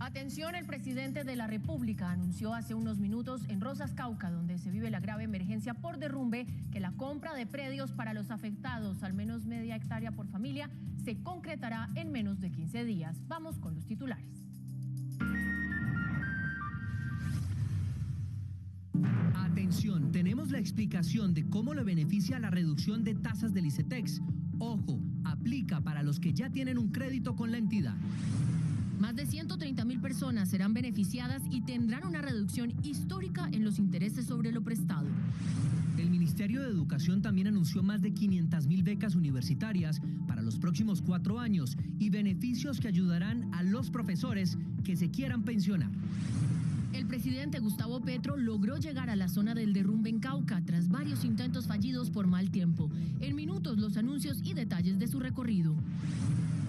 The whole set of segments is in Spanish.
Atención, el presidente de la República anunció hace unos minutos en Rosas, Cauca, donde se vive la grave emergencia por derrumbe, que la compra de predios para los afectados, al menos media hectárea por familia, se concretará en menos de 15 días. Vamos con los titulares. Atención, tenemos la explicación de cómo le beneficia la reducción de tasas del ICETEX. Ojo, aplica para los que ya tienen un crédito con la entidad. Más de 130.000 personas serán beneficiadas y tendrán una reducción histórica en los intereses sobre lo prestado. El Ministerio de Educación también anunció más de 500.000 becas universitarias para los próximos 4 años y beneficios que ayudarán a los profesores que se quieran pensionar. El presidente Gustavo Petro logró llegar a la zona del derrumbe en Cauca tras varios intentos fallidos por mal tiempo. En minutos, los anuncios y detalles de su recorrido.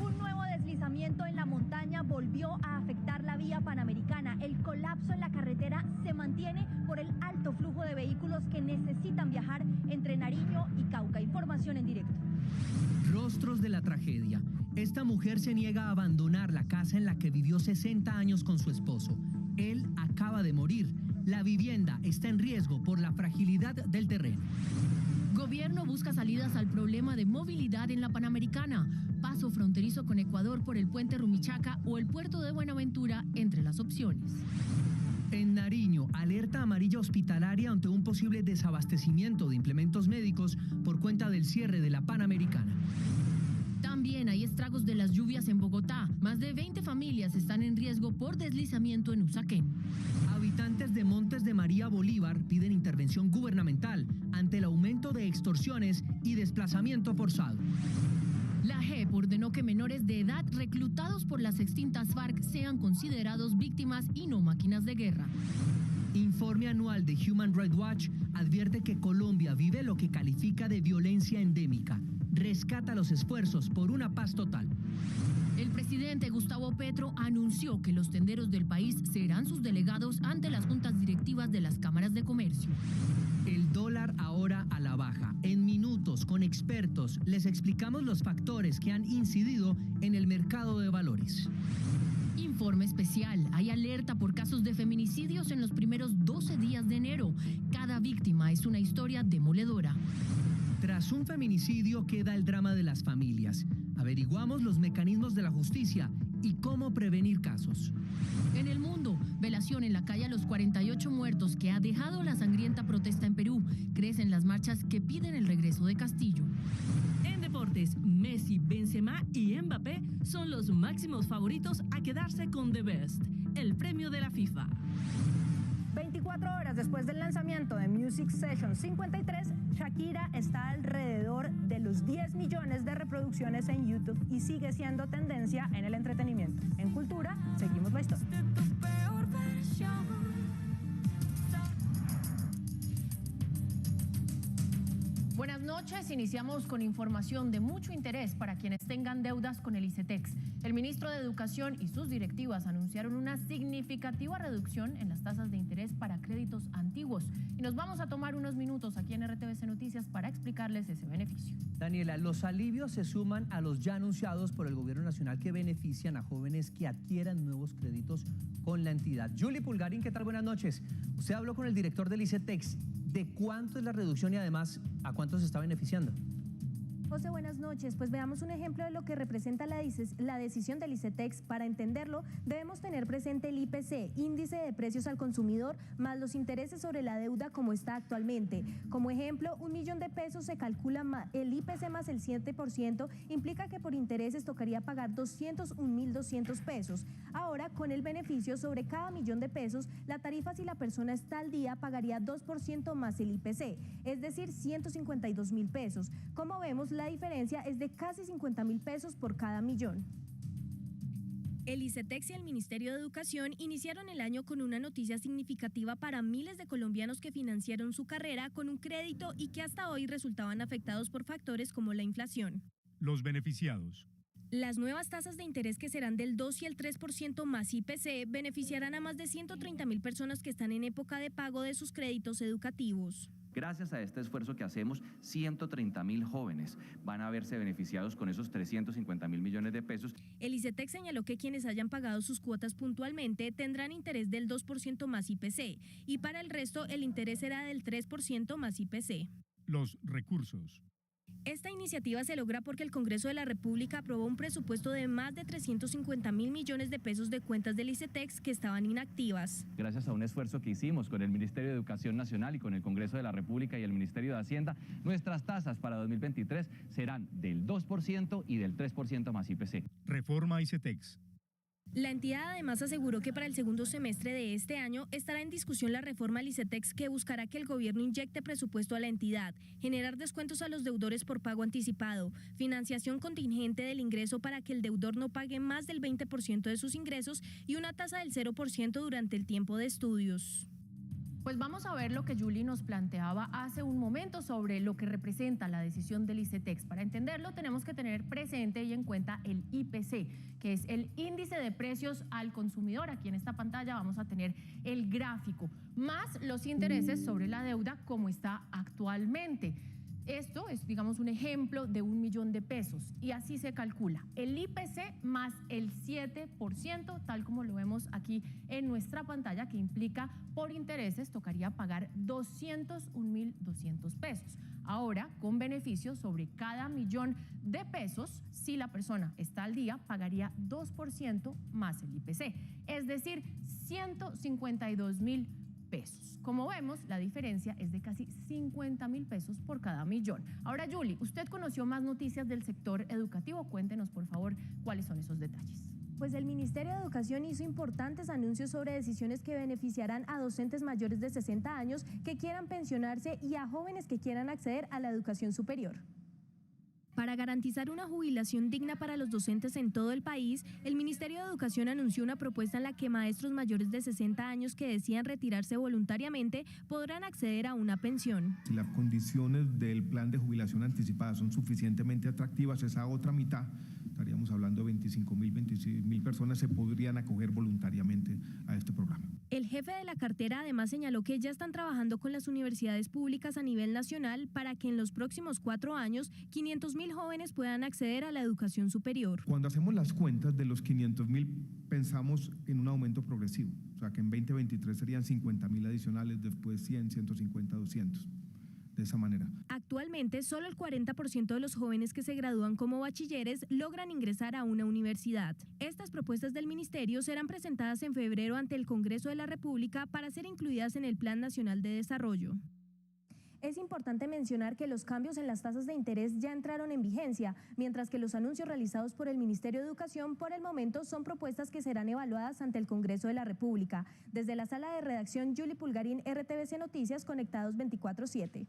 Un nuevo deslizamiento en la montaña volvió a afectar la vía panamericana. El colapso en la carretera se mantiene por el alto flujo de vehículos que necesitan viajar entre Nariño y Cauca. Información en directo. Rostros de la tragedia. Esta mujer se niega a abandonar la casa en la que vivió 60 años con su esposo. Él acaba de morir. La vivienda está en riesgo por la fragilidad del terreno. Gobierno busca salidas al problema de movilidad en la Panamericana. Paso fronterizo con Ecuador por el puente Rumichaca o el puerto de Buenaventura entre las opciones. En Nariño, alerta amarilla hospitalaria ante un posible desabastecimiento de implementos médicos por cuenta del cierre de la Panamericana. También hay estragos de las lluvias en Bogotá. Más de 20 familias están en riesgo por deslizamiento en Usaquén. Habitantes de Montes de María Bolívar piden intervención gubernamental ante el aumento de extorsiones y desplazamiento forzado. La JEP ordenó que menores de edad reclutados por las extintas FARC sean considerados víctimas y no máquinas de guerra. Informe anual de Human Rights Watch advierte que Colombia vive lo que califica de violencia endémica. Rescata los esfuerzos por una paz total. El presidente Gustavo Petro anunció que los tenderos del país serán sus delegados ante las juntas directivas de las cámaras de comercio. El dólar ahora a la baja. En minutos, con expertos, les explicamos los factores que han incidido en el mercado de valores. Informe especial. Hay alerta por casos de feminicidios en los primeros 12 días de enero. Cada víctima es una historia demoledora. Tras un feminicidio queda el drama de las familias. Averiguamos los mecanismos de la justicia y cómo prevenir casos. En el mundo, velación en la calle a los 48 muertos que ha dejado la sangrienta protesta en Perú. Crecen las marchas que piden el regreso de Castillo. En deportes, Messi, Benzema y Mbappé son los máximos favoritos a quedarse con The Best, el premio de la FIFA. 24 horas después del lanzamiento de Music Session 53, Shakira está alrededor de los 10 millones de reproducciones en YouTube y sigue siendo tendencia en el entretenimiento. En Cultura, seguimos la historia. Buenas noches, iniciamos con información de mucho interés para quienes tengan deudas con el ICETEX. El ministro de Educación y sus directivas anunciaron una significativa reducción en las tasas de interés para créditos antiguos. Y nos vamos a tomar unos minutos aquí en RTVC Noticias para explicarles ese beneficio. Daniela, los alivios se suman a los ya anunciados por el Gobierno Nacional que benefician a jóvenes que adquieran nuevos créditos con la entidad. Julie Pulgarín, ¿qué tal? Buenas noches. Usted habló con el director del ICETEX. ¿De cuánto es la reducción y además a cuánto se está beneficiando? José, buenas noches. Pues veamos un ejemplo de lo que representa la decisión del ICETEX. Para entenderlo, debemos tener presente el IPC, índice de precios al consumidor, más los intereses sobre la deuda como está actualmente. Como ejemplo, 1 millón de pesos se calcula el IPC más el 7%, implica que por intereses tocaría pagar 201.200 pesos. Ahora, con el beneficio sobre cada millón de pesos, la tarifa si la persona está al día pagaría 2% más el IPC, es decir, 152.000 pesos. Como vemos, la diferencia es de casi 50.000 pesos por cada millón. El ICETEX y el Ministerio de Educación iniciaron el año con una noticia significativa para miles de colombianos que financiaron su carrera con un crédito y que hasta hoy resultaban afectados por factores como la inflación. Los beneficiados. Las nuevas tasas de interés, que serán del 2 y el 3% más IPC, beneficiarán a más de 130.000 personas que están en época de pago de sus créditos educativos. Gracias a este esfuerzo que hacemos, 130.000 jóvenes van a verse beneficiados con esos 350.000 millones de pesos. El ICETEX señaló que quienes hayan pagado sus cuotas puntualmente tendrán interés del 2% más IPC y para el resto el interés será del 3% más IPC. Los recursos. Esta iniciativa se logra porque el Congreso de la República aprobó un presupuesto de más de 350.000 millones de pesos de cuentas del ICETEX que estaban inactivas. Gracias a un esfuerzo que hicimos con el Ministerio de Educación Nacional y con el Congreso de la República y el Ministerio de Hacienda, nuestras tasas para 2023 serán del 2% y del 3% más IPC. Reforma ICETEX. La entidad además aseguró que para el segundo semestre de este año estará en discusión la reforma al ICETEX que buscará que el gobierno inyecte presupuesto a la entidad, generar descuentos a los deudores por pago anticipado, financiación contingente del ingreso para que el deudor no pague más del 20% de sus ingresos y una tasa del 0% durante el tiempo de estudios. Pues vamos a ver lo que Julie nos planteaba hace un momento sobre lo que representa la decisión del ICETEX. Para entenderlo tenemos que tener presente y en cuenta el IPC, que es el índice de precios al consumidor. Aquí en esta pantalla vamos a tener el gráfico, más los intereses sobre la deuda como está actualmente. Esto es, digamos, un ejemplo de 1 millón de pesos y así se calcula el IPC más el 7%, tal como lo vemos aquí en nuestra pantalla, que implica por intereses tocaría pagar 201.200 pesos. Ahora, con beneficios sobre cada millón de pesos, si la persona está al día, pagaría 2% más el IPC, es decir, 152.000 pesos. Como vemos, la diferencia es de casi 50.000 pesos por cada millón. Ahora, Julie, usted conoció más noticias del sector educativo. Cuéntenos, por favor, cuáles son esos detalles. Pues el Ministerio de Educación hizo importantes anuncios sobre decisiones que beneficiarán a docentes mayores de 60 años que quieran pensionarse y a jóvenes que quieran acceder a la educación superior. Para garantizar una jubilación digna para los docentes en todo el país, el Ministerio de Educación anunció una propuesta en la que maestros mayores de 60 años que decidan retirarse voluntariamente podrán acceder a una pensión. Si las condiciones del plan de jubilación anticipada son suficientemente atractivas, esa otra mitad, estaríamos hablando de 26.000 personas, se podrían acoger voluntariamente a este programa. El jefe de la cartera además señaló que ya están trabajando con las universidades públicas a nivel nacional para que en los próximos 4 años 500.000 jóvenes puedan acceder a la educación superior. Cuando hacemos las cuentas de los 500.000 pensamos en un aumento progresivo, o sea que en 2023 serían 50.000 adicionales, después 100, 150, 200. De esa manera. Actualmente, solo el 40% de los jóvenes que se gradúan como bachilleres logran ingresar a una universidad. Estas propuestas del ministerio serán presentadas en febrero ante el Congreso de la República para ser incluidas en el Plan Nacional de Desarrollo. Es importante mencionar que los cambios en las tasas de interés ya entraron en vigencia, mientras que los anuncios realizados por el Ministerio de Educación por el momento son propuestas que serán evaluadas ante el Congreso de la República. Desde la sala de redacción, Julie Pulgarín, RTVC Noticias, conectados 24/7.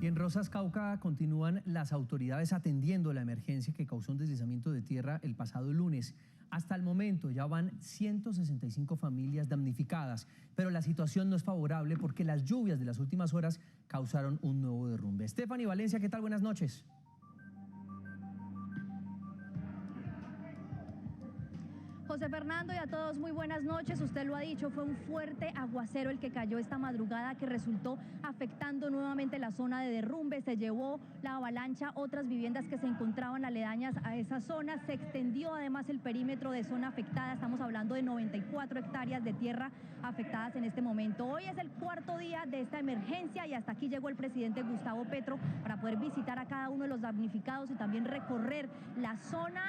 Y en Rosas, Cauca, continúan las autoridades atendiendo la emergencia que causó un deslizamiento de tierra el pasado lunes. Hasta el momento ya van 165 familias damnificadas, pero la situación no es favorable porque las lluvias de las últimas horas causaron un nuevo derrumbe. Stephanie Valencia, ¿qué tal? Buenas noches. José Fernando, y a todos muy buenas noches. Usted lo ha dicho, fue un fuerte aguacero el que cayó esta madrugada que resultó afectando nuevamente la zona de derrumbe. Se llevó la avalancha otras viviendas que se encontraban aledañas a esa zona. Se extendió además el perímetro de zona afectada. Estamos hablando de 94 hectáreas de tierra afectadas en este momento. Hoy es el 4º día de esta emergencia y hasta aquí llegó el presidente Gustavo Petro para poder visitar a cada uno de los damnificados y también recorrer la zona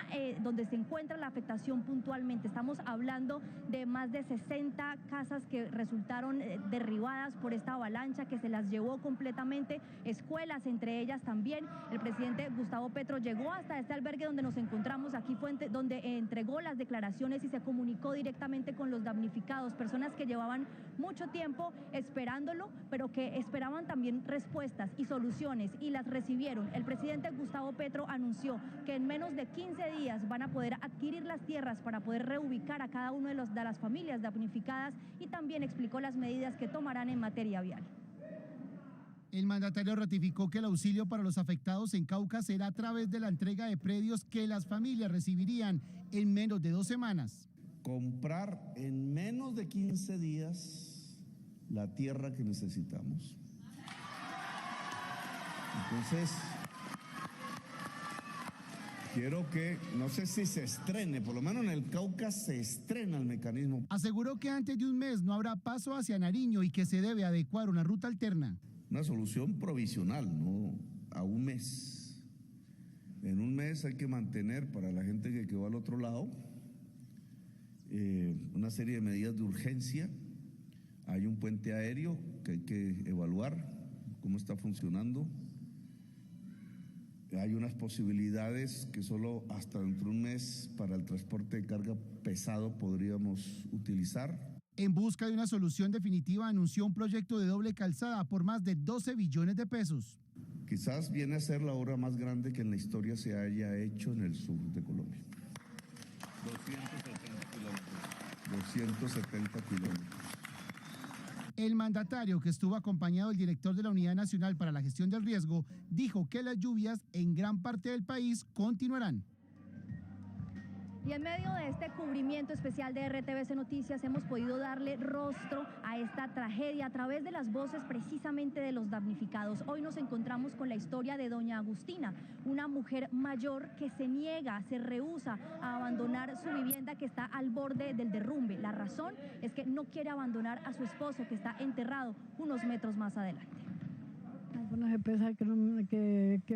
donde se encuentra la afectación puntualmente. Estamos hablando de más de 60 casas que resultaron derribadas por esta avalancha que se las llevó completamente, escuelas entre ellas también. El presidente Gustavo Petro llegó hasta este albergue donde nos encontramos, aquí fue donde entregó las declaraciones y se comunicó directamente con los damnificados, personas que llevaban mucho tiempo esperándolo, pero que esperaban también respuestas y soluciones y las recibieron. El presidente Gustavo Petro anunció que en menos de 15 días van a poder adquirir las tierras para poder reubicar a cada una de las familias damnificadas y también explicó las medidas que tomarán en materia vial. El mandatario ratificó que el auxilio para los afectados en Cauca será a través de la entrega de predios que las familias recibirían en menos de 2 semanas. comprar en menos de 15 días la tierra que necesitamos. Entonces, quiero que, no sé si se estrene, por lo menos en el Cauca se estrena el mecanismo. Aseguró que antes de un mes no habrá paso hacia Nariño y que se debe adecuar una ruta alterna. Una solución provisional, no a un mes. En un mes hay que mantener para la gente que quedó al otro lado una serie de medidas de urgencia. Hay un puente aéreo que hay que evaluar cómo está funcionando. Hay unas posibilidades que solo hasta dentro de un mes para el transporte de carga pesado podríamos utilizar. En busca de una solución definitiva, anunció un proyecto de doble calzada por más de 12 billones de pesos. Quizás viene a ser la obra más grande que en la historia se haya hecho en el sur de Colombia. 270 kilómetros. El mandatario, que estuvo acompañado del director de la Unidad Nacional para la Gestión del Riesgo, dijo que las lluvias en gran parte del país continuarán. Y en medio de este cubrimiento especial de RTVC Noticias hemos podido darle rostro a esta tragedia a través de las voces precisamente de los damnificados. Hoy nos encontramos con la historia de doña Agustina, una mujer mayor que se niega, se rehúsa a abandonar su vivienda que está al borde del derrumbe. La razón es que no quiere abandonar a su esposo que está enterrado unos metros más adelante. Algunas empresas que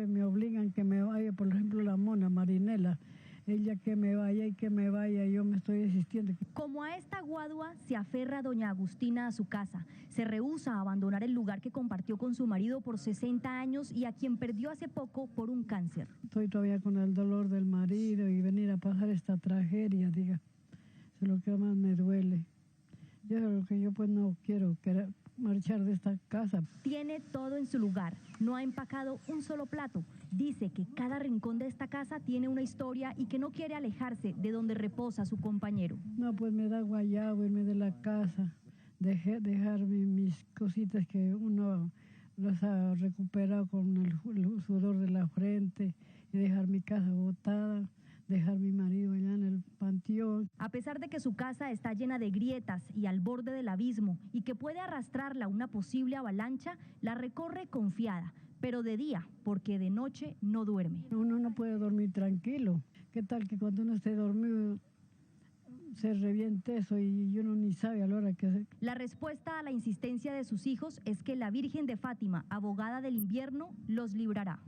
me obligan que me vaya, por ejemplo la mona Marinela. Ella que me vaya, yo me estoy desistiendo. Como a esta guadua se aferra doña Agustina a su casa, se rehúsa a abandonar el lugar que compartió con su marido por 60 años y a quien perdió hace poco por un cáncer. Estoy todavía con el dolor del marido y venir a pasar esta tragedia, diga, eso es lo que más me duele. Yo es lo que yo pues no quiero marchar de esta casa. Tiene todo en su lugar, no ha empacado un solo plato. Dice que cada rincón de esta casa tiene una historia y que no quiere alejarse de donde reposa su compañero. No, pues me da guayabo irme de la casa, dejar mis cositas que uno las ha recuperado con el sudor de la frente y dejar mi casa botada. Dejar mi marido allá en el panteón. A pesar de que su casa está llena de grietas y al borde del abismo y que puede arrastrarla una posible avalancha, la recorre confiada, pero de día, porque de noche no duerme. Uno no puede dormir tranquilo. ¿Qué tal que cuando uno esté dormido se reviente eso y uno ni sabe a la hora que... La respuesta a la insistencia de sus hijos es que la Virgen de Fátima, abogada del invierno, los librará.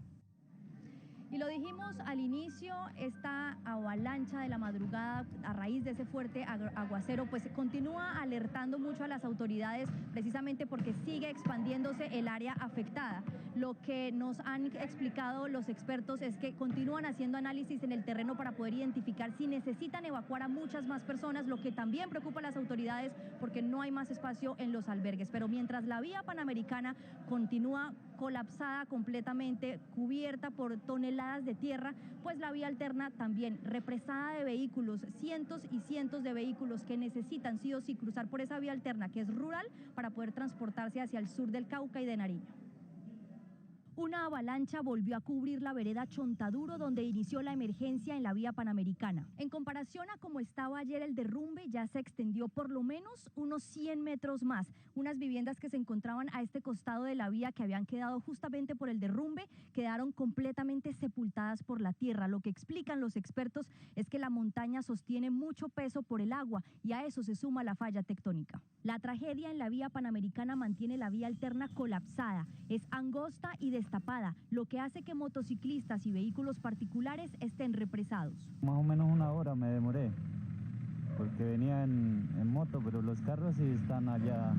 Y lo dijimos al inicio, esta avalancha de la madrugada a raíz de ese fuerte aguacero pues continúa alertando mucho a las autoridades precisamente porque sigue expandiéndose el área afectada. Lo que nos han explicado los expertos es que continúan haciendo análisis en el terreno para poder identificar si necesitan evacuar a muchas más personas, lo que también preocupa a las autoridades porque no hay más espacio en los albergues. Pero mientras la vía panamericana continúa colapsada completamente, cubierta por toneladas de tierra, pues la vía alterna también represada de vehículos, cientos y cientos de vehículos que necesitan sí o sí cruzar por esa vía alterna que es rural para poder transportarse hacia el sur del Cauca y de Nariño. Una avalancha volvió a cubrir la vereda Chontaduro, donde inició la emergencia en la vía panamericana. En comparación a cómo estaba ayer el derrumbe, ya se extendió por lo menos unos 100 metros más. Unas viviendas que se encontraban a este costado de la vía, que habían quedado justamente por el derrumbe, quedaron completamente sepultadas por la tierra. Lo que explican los expertos es que la montaña sostiene mucho peso por el agua y a eso se suma la falla tectónica. La tragedia en la vía panamericana mantiene la vía alterna colapsada. Es angosta y destapada, lo que hace que motociclistas y vehículos particulares estén represados. Más o menos una hora me demoré, porque venía en moto, pero los carros sí están allá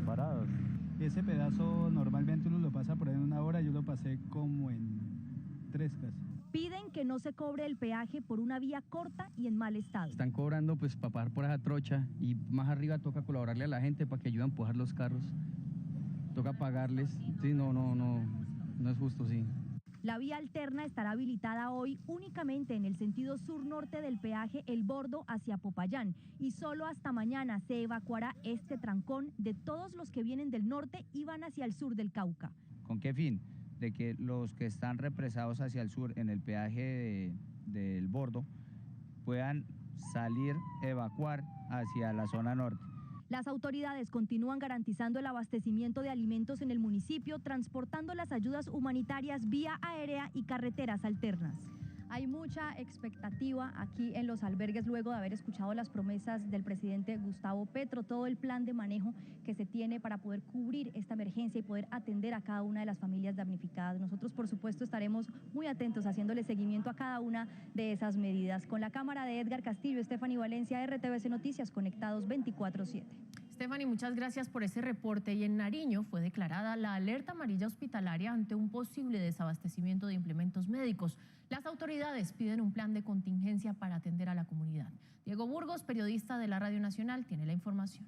parados. Ese pedazo normalmente uno lo pasa por ahí en una hora, yo lo pasé como en 3 casi. Piden que no se cobre el peaje por una vía corta y en mal estado. Están cobrando pues para pagar por esa trocha y más arriba toca colaborarle a la gente para que ayuden a empujar los carros. Toca pagarles, sí, no es justo, sí. La vía alterna estará habilitada hoy únicamente en el sentido sur-norte del peaje El Bordo hacia Popayán y solo hasta mañana se evacuará este trancón de todos los que vienen del norte y van hacia el sur del Cauca. ¿Con qué fin? De que los que están represados hacia el sur en el peaje del Bordo puedan salir, evacuar hacia la zona norte. Las autoridades continúan garantizando el abastecimiento de alimentos en el municipio, transportando las ayudas humanitarias vía aérea y carreteras alternas. Hay mucha expectativa aquí en los albergues luego de haber escuchado las promesas del presidente Gustavo Petro, todo el plan de manejo que se tiene para poder cubrir esta emergencia y poder atender a cada una de las familias damnificadas. Nosotros, por supuesto, estaremos muy atentos haciéndole seguimiento a cada una de esas medidas. Con la cámara de Edgar Castillo, Stephanie Valencia, RTVC Noticias, conectados 24/7. Stephanie, muchas gracias por ese reporte. Y en Nariño fue declarada la alerta amarilla hospitalaria ante un posible desabastecimiento de implementos médicos. Las autoridades piden un plan de contingencia para atender a la comunidad. Diego Burgos, periodista de la Radio Nacional, tiene la información.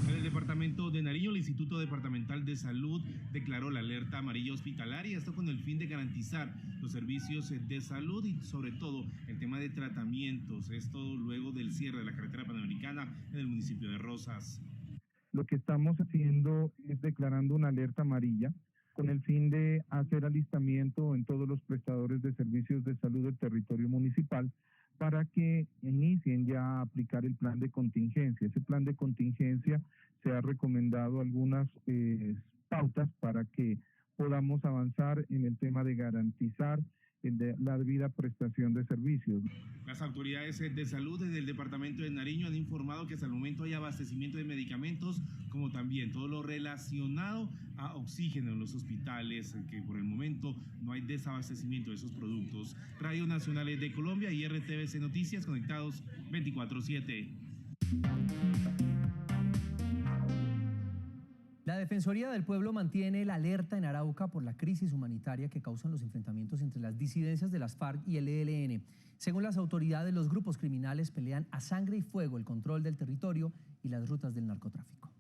En el departamento de Nariño, el Instituto Departamental de Salud declaró la alerta amarilla hospitalaria, esto con el fin de garantizar los servicios de salud y sobre todo el tema de tratamientos, esto luego del cierre de la carretera panamericana en el municipio de Rosas. Lo que estamos haciendo es declarando una alerta amarilla con el fin de hacer alistamiento en todos los prestadores de servicios de salud del territorio municipal para que inicien ya a aplicar el plan de contingencia. Ese plan de contingencia se ha recomendado algunas pautas para que podamos avanzar en el tema de garantizar la debida prestación de servicios. Las autoridades de salud del departamento de Nariño han informado que hasta el momento hay abastecimiento de medicamentos, como también todo lo relacionado a oxígeno en los hospitales, que por el momento no hay desabastecimiento de esos productos. Radio Nacional de Colombia y RTVC Noticias, conectados 24/7. La Defensoría del Pueblo mantiene la alerta en Arauca por la crisis humanitaria que causan los enfrentamientos entre las disidencias de las FARC y el ELN. Según las autoridades, los grupos criminales pelean a sangre y fuego el control del territorio y las rutas del narcotráfico.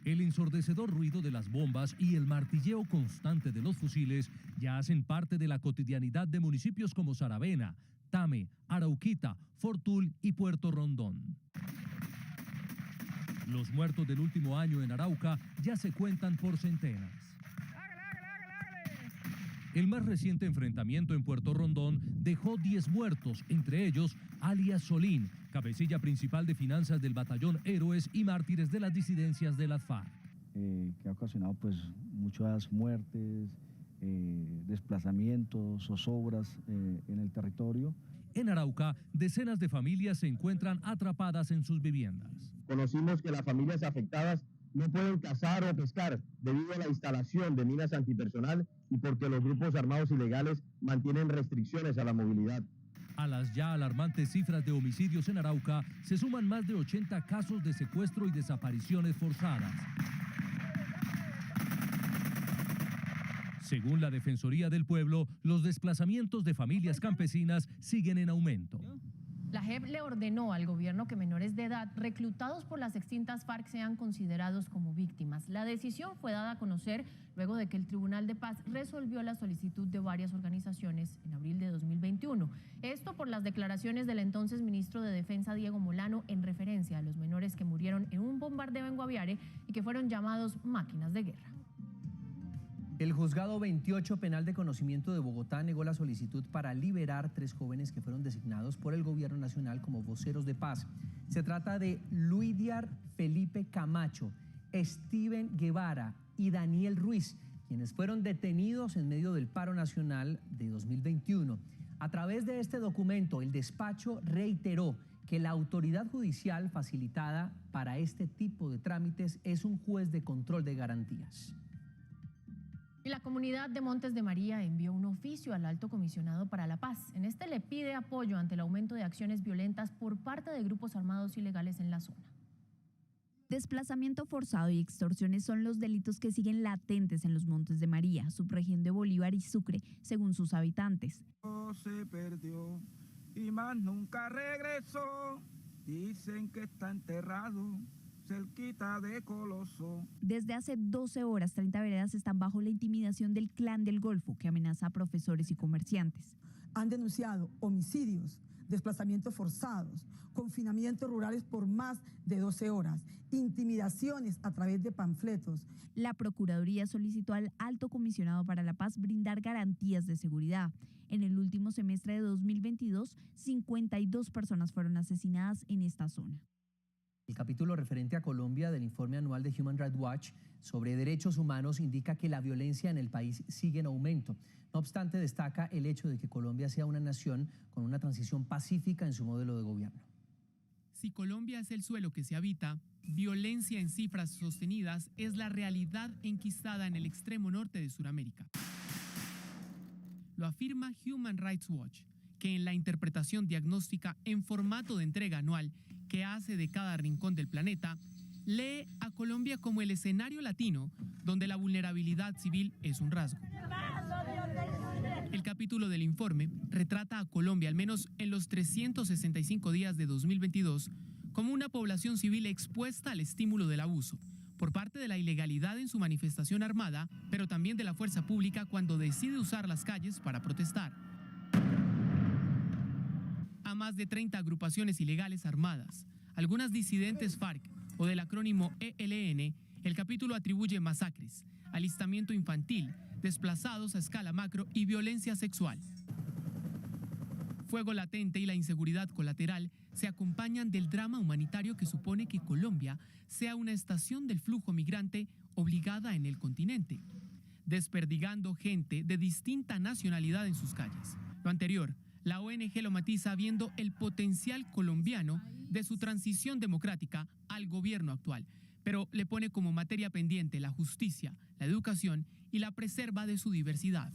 El ensordecedor ruido de las bombas y el martilleo constante de los fusiles ya hacen parte de la cotidianidad de municipios como Saravena, Tame, Arauquita, Fortul y Puerto Rondón. Los muertos del último año en Arauca ya se cuentan por centenas. El más reciente enfrentamiento en Puerto Rondón dejó 10 muertos, entre ellos alias Solín, cabecilla principal de finanzas del batallón Héroes y Mártires de las disidencias de las FARC. Que ha ocasionado pues muchas muertes, desplazamientos, zozobras en el territorio. En Arauca, decenas de familias se encuentran atrapadas en sus viviendas. Conocimos que las familias afectadas no pueden cazar o pescar debido a la instalación de minas antipersonal y porque los grupos armados ilegales mantienen restricciones a la movilidad. A las ya alarmantes cifras de homicidios en Arauca se suman más de 80 casos de secuestro y desapariciones forzadas. Según la Defensoría del Pueblo, los desplazamientos de familias campesinas siguen en aumento. La JEP le ordenó al gobierno que menores de edad reclutados por las extintas FARC sean considerados como víctimas. La decisión fue dada a conocer luego de que el Tribunal de Paz resolvió la solicitud de varias organizaciones en abril de 2021. Esto por las declaraciones del entonces ministro de Defensa Diego Molano en referencia a los menores que murieron en un bombardeo en Guaviare y que fueron llamados máquinas de guerra. El juzgado 28 penal de conocimiento de Bogotá negó la solicitud para liberar 3 jóvenes que fueron designados por el gobierno nacional como voceros de paz. Se trata de Luidiar Felipe Camacho, Steven Guevara y Daniel Ruiz, quienes fueron detenidos en medio del paro nacional de 2021. A través de este documento, el despacho reiteró que la autoridad judicial facilitada para este tipo de trámites es un juez de control de garantías. Y la comunidad de Montes de María envió un oficio al Alto Comisionado para la Paz. En este le pide apoyo ante el aumento de acciones violentas por parte de grupos armados ilegales en la zona. Desplazamiento forzado y extorsiones son los delitos que siguen latentes en los Montes de María, subregión de Bolívar y Sucre, según sus habitantes. Se perdió y más nunca regresó. Dicen que está enterrado cerquita de Coloso. Desde hace 12 horas, 30 veredas están bajo la intimidación del Clan del Golfo, que amenaza a profesores y comerciantes. Han denunciado homicidios desplazamientos forzados, confinamientos rurales por más de 12 horas, intimidaciones a través de panfletos. La Procuraduría solicitó al Alto Comisionado para la Paz brindar garantías de seguridad. En el último semestre de 2022, 52 personas fueron asesinadas en esta zona. El capítulo referente a Colombia del informe anual de Human Rights Watch sobre derechos humanos indica que la violencia en el país sigue en aumento. No obstante, destaca el hecho de que Colombia sea una nación con una transición pacífica en su modelo de gobierno. Si Colombia es el suelo que se habita, violencia en cifras sostenidas es la realidad enquistada en el extremo norte de Sudamérica. Lo afirma Human Rights Watch, que en la interpretación diagnóstica en formato de entrega anual que hace de cada rincón del planeta, lee a Colombia como el escenario latino donde la vulnerabilidad civil es un rasgo. El capítulo del informe retrata a Colombia, al menos en los 365 días de 2022, como una población civil expuesta al estímulo del abuso, por parte de la ilegalidad en su manifestación armada, pero también de la fuerza pública cuando decide usar las calles para protestar. A más de 30 agrupaciones ilegales armadas, algunas disidentes FARC o del acrónimo ELN, el capítulo atribuye masacres, alistamiento infantil, desplazados a escala macro y violencia sexual. Fuego latente y la inseguridad colateral se acompañan del drama humanitario que supone que Colombia sea una estación del flujo migrante obligada en el continente, desperdigando gente de distinta nacionalidad en sus calles. Lo anterior, la ONG lo matiza viendo el potencial colombiano de su transición democrática al gobierno actual, pero le pone como materia pendiente la justicia, la educación y la preserva de su diversidad.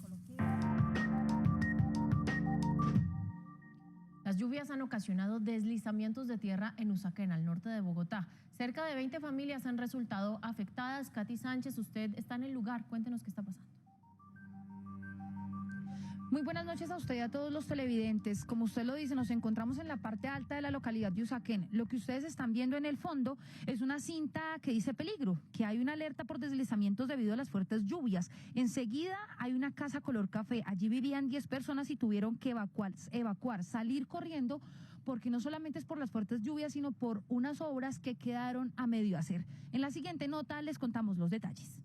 Las lluvias han ocasionado deslizamientos de tierra en Usaquén, al norte de Bogotá. Cerca de 20 familias han resultado afectadas. Katy Sánchez, usted está en el lugar. Cuéntenos qué está pasando. Muy buenas noches a usted y a todos los televidentes. Como usted lo dice, nos encontramos en la parte alta de la localidad de Usaquén. Lo que ustedes están viendo en el fondo es una cinta que dice peligro, que hay una alerta por deslizamientos debido a las fuertes lluvias. Enseguida hay una casa color café. Allí vivían 10 personas y tuvieron que evacuar, salir corriendo, porque no solamente es por las fuertes lluvias, sino por unas obras que quedaron a medio hacer. En la siguiente nota les contamos los detalles.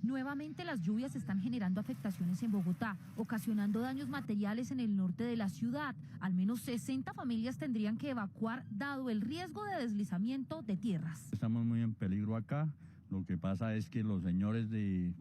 Nuevamente las lluvias están generando afectaciones en Bogotá, ocasionando daños materiales en el norte de la ciudad. Al menos 60 familias tendrían que evacuar dado el riesgo de deslizamiento de tierras. Estamos muy en peligro acá. Lo que pasa es que los señores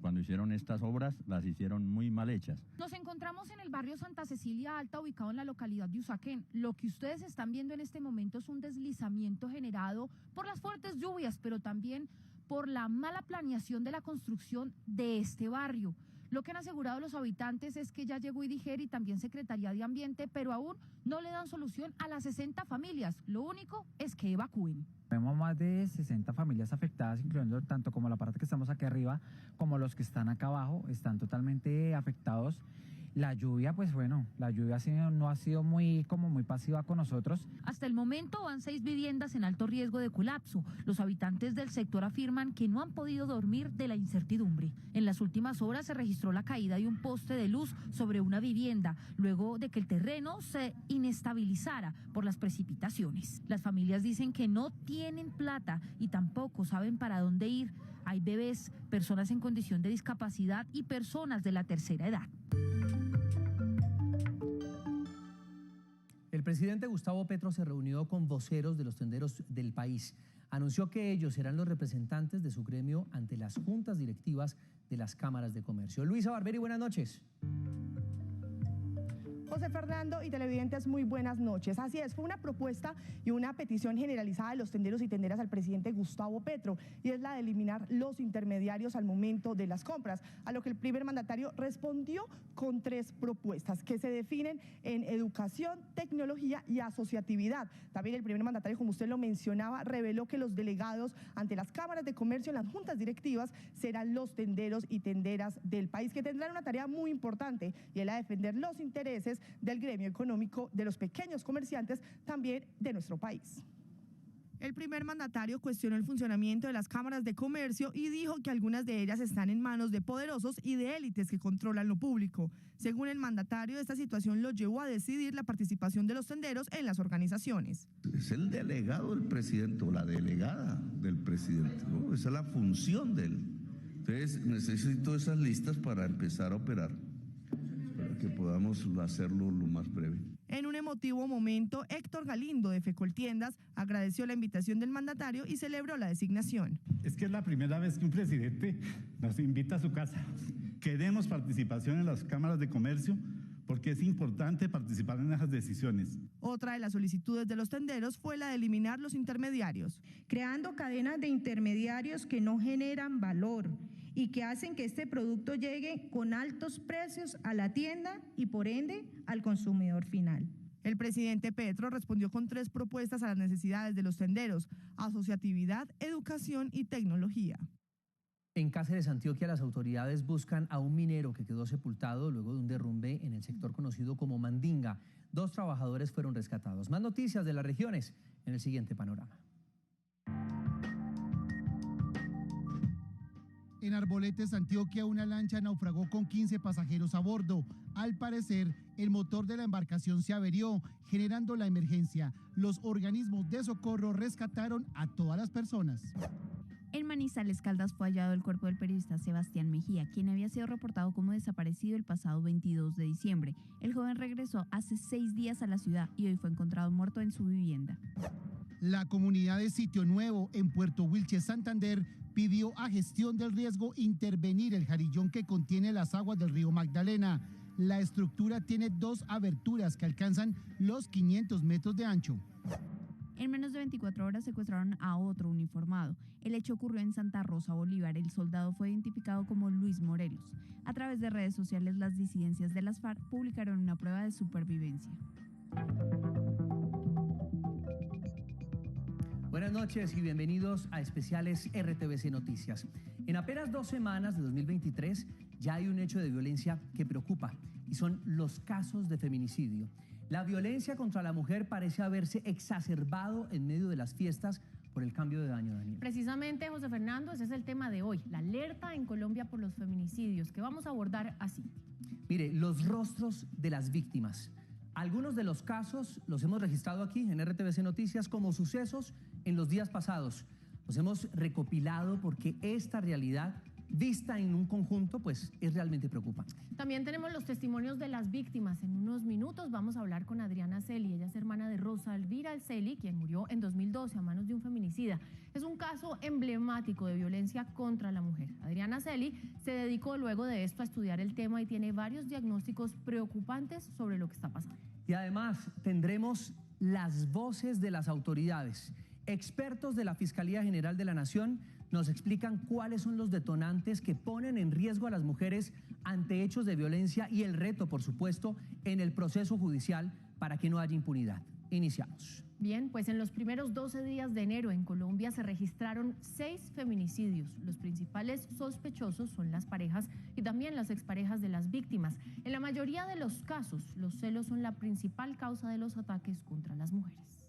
cuando hicieron estas obras las hicieron muy mal hechas. Nos encontramos en el barrio Santa Cecilia Alta, ubicado en la localidad de Usaquén. Lo que ustedes están viendo en este momento es un deslizamiento generado por las fuertes lluvias, pero también por la mala planeación de la construcción de este barrio. Lo que han asegurado los habitantes es que ya llegó IDIGER y también Secretaría de Ambiente, pero aún no le dan solución a las 60 familias. Lo único es que evacúen. Tenemos más de 60 familias afectadas, incluyendo tanto como la parte que estamos aquí arriba, como los que están acá abajo, están totalmente afectados. La lluvia, pues bueno, la lluvia no ha sido muy pasiva con nosotros. Hasta el momento van 6 viviendas en alto riesgo de colapso. Los habitantes del sector afirman que no han podido dormir de la incertidumbre. En las últimas horas se registró la caída de un poste de luz sobre una vivienda, luego de que el terreno se inestabilizara por las precipitaciones. Las familias dicen que no tienen plata y tampoco saben para dónde ir. Hay bebés, personas en condición de discapacidad y personas de la tercera edad. El presidente Gustavo Petro se reunió con voceros de los tenderos del país. Anunció que ellos serán los representantes de su gremio ante las juntas directivas de las cámaras de comercio. Luisa Barberi, buenas noches. José Fernando y televidentes, muy buenas noches. Así es, fue una propuesta y una petición generalizada de los tenderos y tenderas al presidente Gustavo Petro, y es la de eliminar los intermediarios al momento de las compras, a lo que el primer mandatario respondió con 3 propuestas que se definen en educación, tecnología y asociatividad. También el primer mandatario, como usted lo mencionaba, reveló que los delegados ante las cámaras de comercio en las juntas directivas serán los tenderos y tenderas del país, que tendrán una tarea muy importante, y es la de defender los intereses del gremio económico de los pequeños comerciantes también de nuestro país. El primer mandatario cuestionó el funcionamiento de las cámaras de comercio y dijo que algunas de ellas están en manos de poderosos y de élites que controlan lo público. Según el mandatario, esta situación lo llevó a decidir la participación de los tenderos en las organizaciones. Es el delegado del presidente o la delegada del presidente, ¿no? Esa es la función de él. Entonces necesito esas listas para empezar a operar, para que podamos hacerlo lo más breve. En un emotivo momento, Héctor Galindo de Fecoltiendas agradeció la invitación del mandatario y celebró la designación. Es que es la primera vez que un presidente nos invita a su casa. Queremos participación en las cámaras de comercio porque es importante participar en esas decisiones. Otra de las solicitudes de los tenderos fue la de eliminar los intermediarios. Creando cadenas de intermediarios que no generan valor y que hacen que este producto llegue con altos precios a la tienda y por ende al consumidor final. El presidente Petro respondió con 3 propuestas a las necesidades de los tenderos: asociatividad, educación y tecnología. En Cáceres, Antioquia, las autoridades buscan a un minero que quedó sepultado luego de un derrumbe en el sector conocido como Mandinga. 2 trabajadores fueron rescatados. Más noticias de las regiones en el siguiente panorama. En Arboletes, Antioquia, una lancha naufragó con 15 pasajeros a bordo. Al parecer, el motor de la embarcación se averió, generando la emergencia. Los organismos de socorro rescataron a todas las personas. En Manizales, Caldas, fue hallado el cuerpo del periodista Sebastián Mejía, quien había sido reportado como desaparecido el pasado 22 de diciembre. El joven regresó hace 6 días a la ciudad y hoy fue encontrado muerto en su vivienda. La comunidad de Sitio Nuevo, en Puerto Wilches, Santander, pidió a Gestión del Riesgo intervenir el jarillón que contiene las aguas del río Magdalena. La estructura tiene 2 aberturas que alcanzan los 500 metros de ancho. En menos de 24 horas secuestraron a otro uniformado. El hecho ocurrió en Santa Rosa, Bolívar. El soldado fue identificado como Luis Morelos. A través de redes sociales, las disidencias de las FARC publicaron una prueba de supervivencia. Buenas noches y bienvenidos a Especiales RTBC Noticias. En apenas 2 semanas de 2023 ya hay un hecho de violencia que preocupa y son los casos de feminicidio. La violencia contra la mujer parece haberse exacerbado en medio de las fiestas por el cambio de año, Daniel. Precisamente, José Fernando, ese es el tema de hoy, la alerta en Colombia por los feminicidios, que vamos a abordar así. Mire, los rostros de las víctimas. Algunos de los casos los hemos registrado aquí en RTBC Noticias como sucesos en los días pasados. Los hemos recopilado porque esta realidad, vista en un conjunto, pues es realmente preocupante. También tenemos los testimonios de las víctimas. En unos minutos vamos a hablar con Adriana Celi. Ella es hermana de Rosa Elvira Celi, quien murió en 2012 a manos de un feminicida. Es un caso emblemático de violencia contra la mujer. Adriana Celi se dedicó luego de esto a estudiar el tema y tiene varios diagnósticos preocupantes sobre lo que está pasando. Y además tendremos las voces de las autoridades. Expertos de la Fiscalía General de la Nación nos explican cuáles son los detonantes que ponen en riesgo a las mujeres ante hechos de violencia y el reto, por supuesto, en el proceso judicial para que no haya impunidad. Iniciamos. Bien, pues en los primeros 12 días de enero en Colombia se registraron 6 feminicidios. Los principales sospechosos son las parejas y también las exparejas de las víctimas. En la mayoría de los casos, los celos son la principal causa de los ataques contra las mujeres.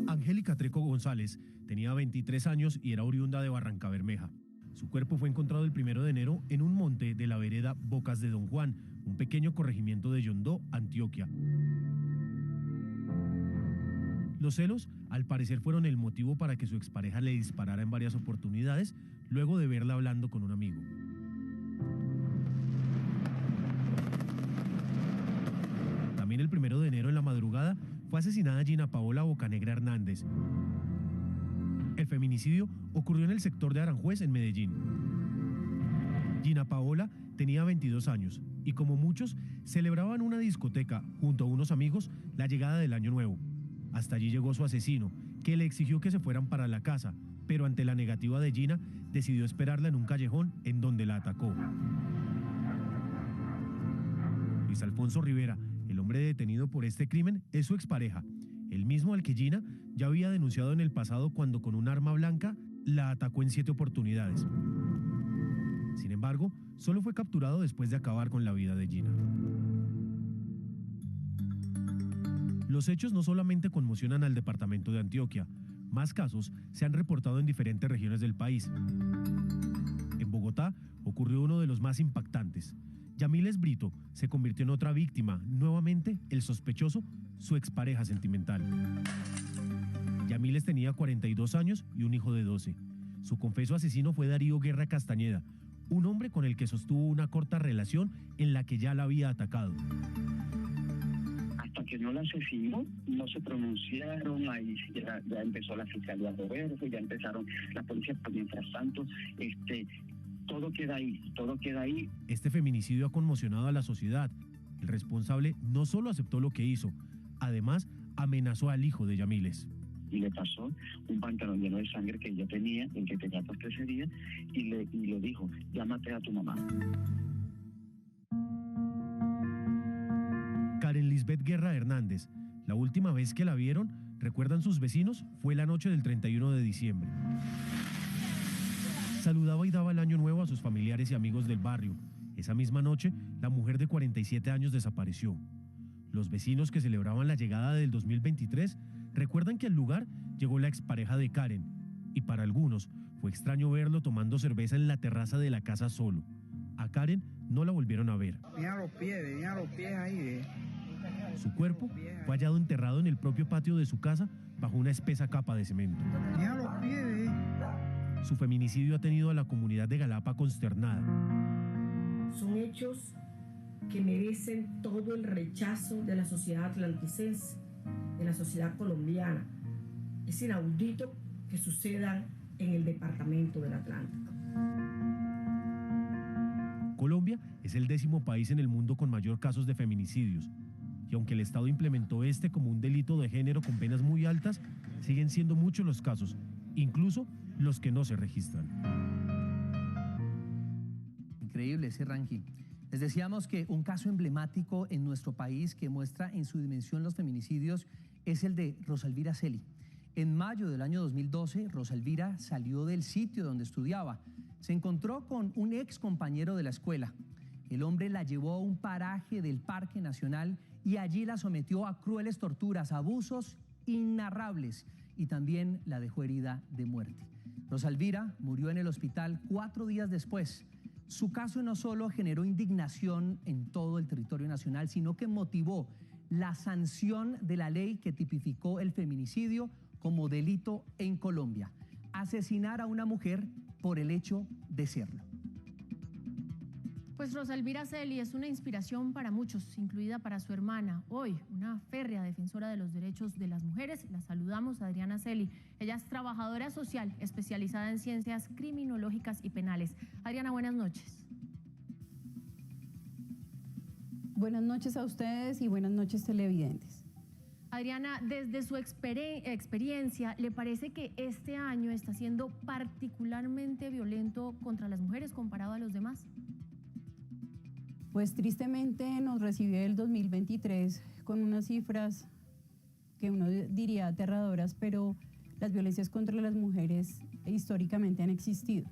Angélica Treco González tenía 23 años y era oriunda de Barrancabermeja. Su cuerpo fue encontrado el 1 de enero en un monte de la vereda Bocas de Don Juan, un pequeño corregimiento de Yondó, Antioquia. Los celos, al parecer, fueron el motivo para que su expareja le disparara en varias oportunidades, luego de verla hablando con un amigo. También el 1 de enero en la madrugada fue asesinada Gina Paola Bocanegra Hernández. El feminicidio ocurrió en el sector de Aranjuez, en Medellín. Gina Paola tenía 22 años y, como muchos, celebraba en una discoteca junto a unos amigos la llegada del Año Nuevo. Hasta allí llegó su asesino, que le exigió que se fueran para la casa, pero ante la negativa de Gina, decidió esperarla en un callejón en donde la atacó. Luis Alfonso Rivera, el hombre detenido por este crimen, es su expareja, el mismo al que Gina ya había denunciado en el pasado cuando con un arma blanca la atacó en 7 oportunidades. Sin embargo, solo fue capturado después de acabar con la vida de Gina. Los hechos no solamente conmocionan al departamento de Antioquia, más casos se han reportado en diferentes regiones del país. En Bogotá ocurrió uno de los más impactantes. Yamiles Brito se convirtió en otra víctima, nuevamente el sospechoso, su expareja sentimental. Yamiles tenía 42 años y un hijo de 12. Su confeso asesino fue Darío Guerra Castañeda, un hombre con el que sostuvo una corta relación en la que ya la había atacado. Hasta que no la asesinó, no se pronunciaron, ahí ya empezó la fiscalía a moverse, ya empezaron la policía, pero mientras tanto, todo queda ahí. Este feminicidio ha conmocionado a la sociedad. El responsable no solo aceptó lo que hizo, además amenazó al hijo de Yamiles. Y le pasó un pantalón lleno de sangre que ella tenía, el que tenía puesto ese día, y le dijo, llámate a tu mamá. Karen Lisbeth Guerra Hernández, la última vez que la vieron, recuerdan sus vecinos, fue la noche del 31 de diciembre. Saludaba y daba el año nuevo a sus familiares y amigos del barrio. Esa misma noche, la mujer de 47 años desapareció. Los vecinos que celebraban la llegada del 2023 recuerdan que al lugar llegó la expareja de Karen, y para algunos fue extraño verlo tomando cerveza en la terraza de la casa solo. A Karen no la volvieron a ver. Mira los pies ahí. Su cuerpo fue hallado enterrado en el propio patio de su casa bajo una espesa capa de cemento. Mira los pies. Su feminicidio ha tenido a la comunidad de Galapa consternada. Son hechos que merecen todo el rechazo de la sociedad atlanticense, de la sociedad colombiana. Es inaudito que sucedan en el departamento del Atlántico. Colombia es el 10º país en el mundo con mayor casos de feminicidios. Y aunque el Estado implementó este como un delito de género con penas muy altas, siguen siendo muchos los casos, incluso los que no se registran. Increíble ese ranking. Les decíamos que un caso emblemático en nuestro país que muestra en su dimensión los feminicidios es el de Rosalvira Celi. En mayo del año 2012, Rosalvira salió del sitio donde estudiaba. Se encontró con un ex compañero de la escuela. El hombre la llevó a un paraje del Parque Nacional y allí la sometió a crueles torturas, abusos inarrables, y también la dejó herida de muerte. Rosalvira murió en el hospital 4 días después. Su caso no solo generó indignación en todo el territorio nacional, sino que motivó la sanción de la ley que tipificó el feminicidio como delito en Colombia: asesinar a una mujer por el hecho de serlo. Pues Rosalvira Celi es una inspiración para muchos, incluida para su hermana. Hoy, una férrea defensora de los derechos de las mujeres. La saludamos, Adriana Celi. Ella es trabajadora social especializada en ciencias criminológicas y penales. Adriana, buenas noches. Buenas noches a ustedes y buenas noches, televidentes. Adriana, desde su experiencia, ¿le parece que este año está siendo particularmente violento contra las mujeres comparado a los demás? Pues tristemente nos recibió el 2023 con unas cifras que uno diría aterradoras, pero las violencias contra las mujeres históricamente han existido.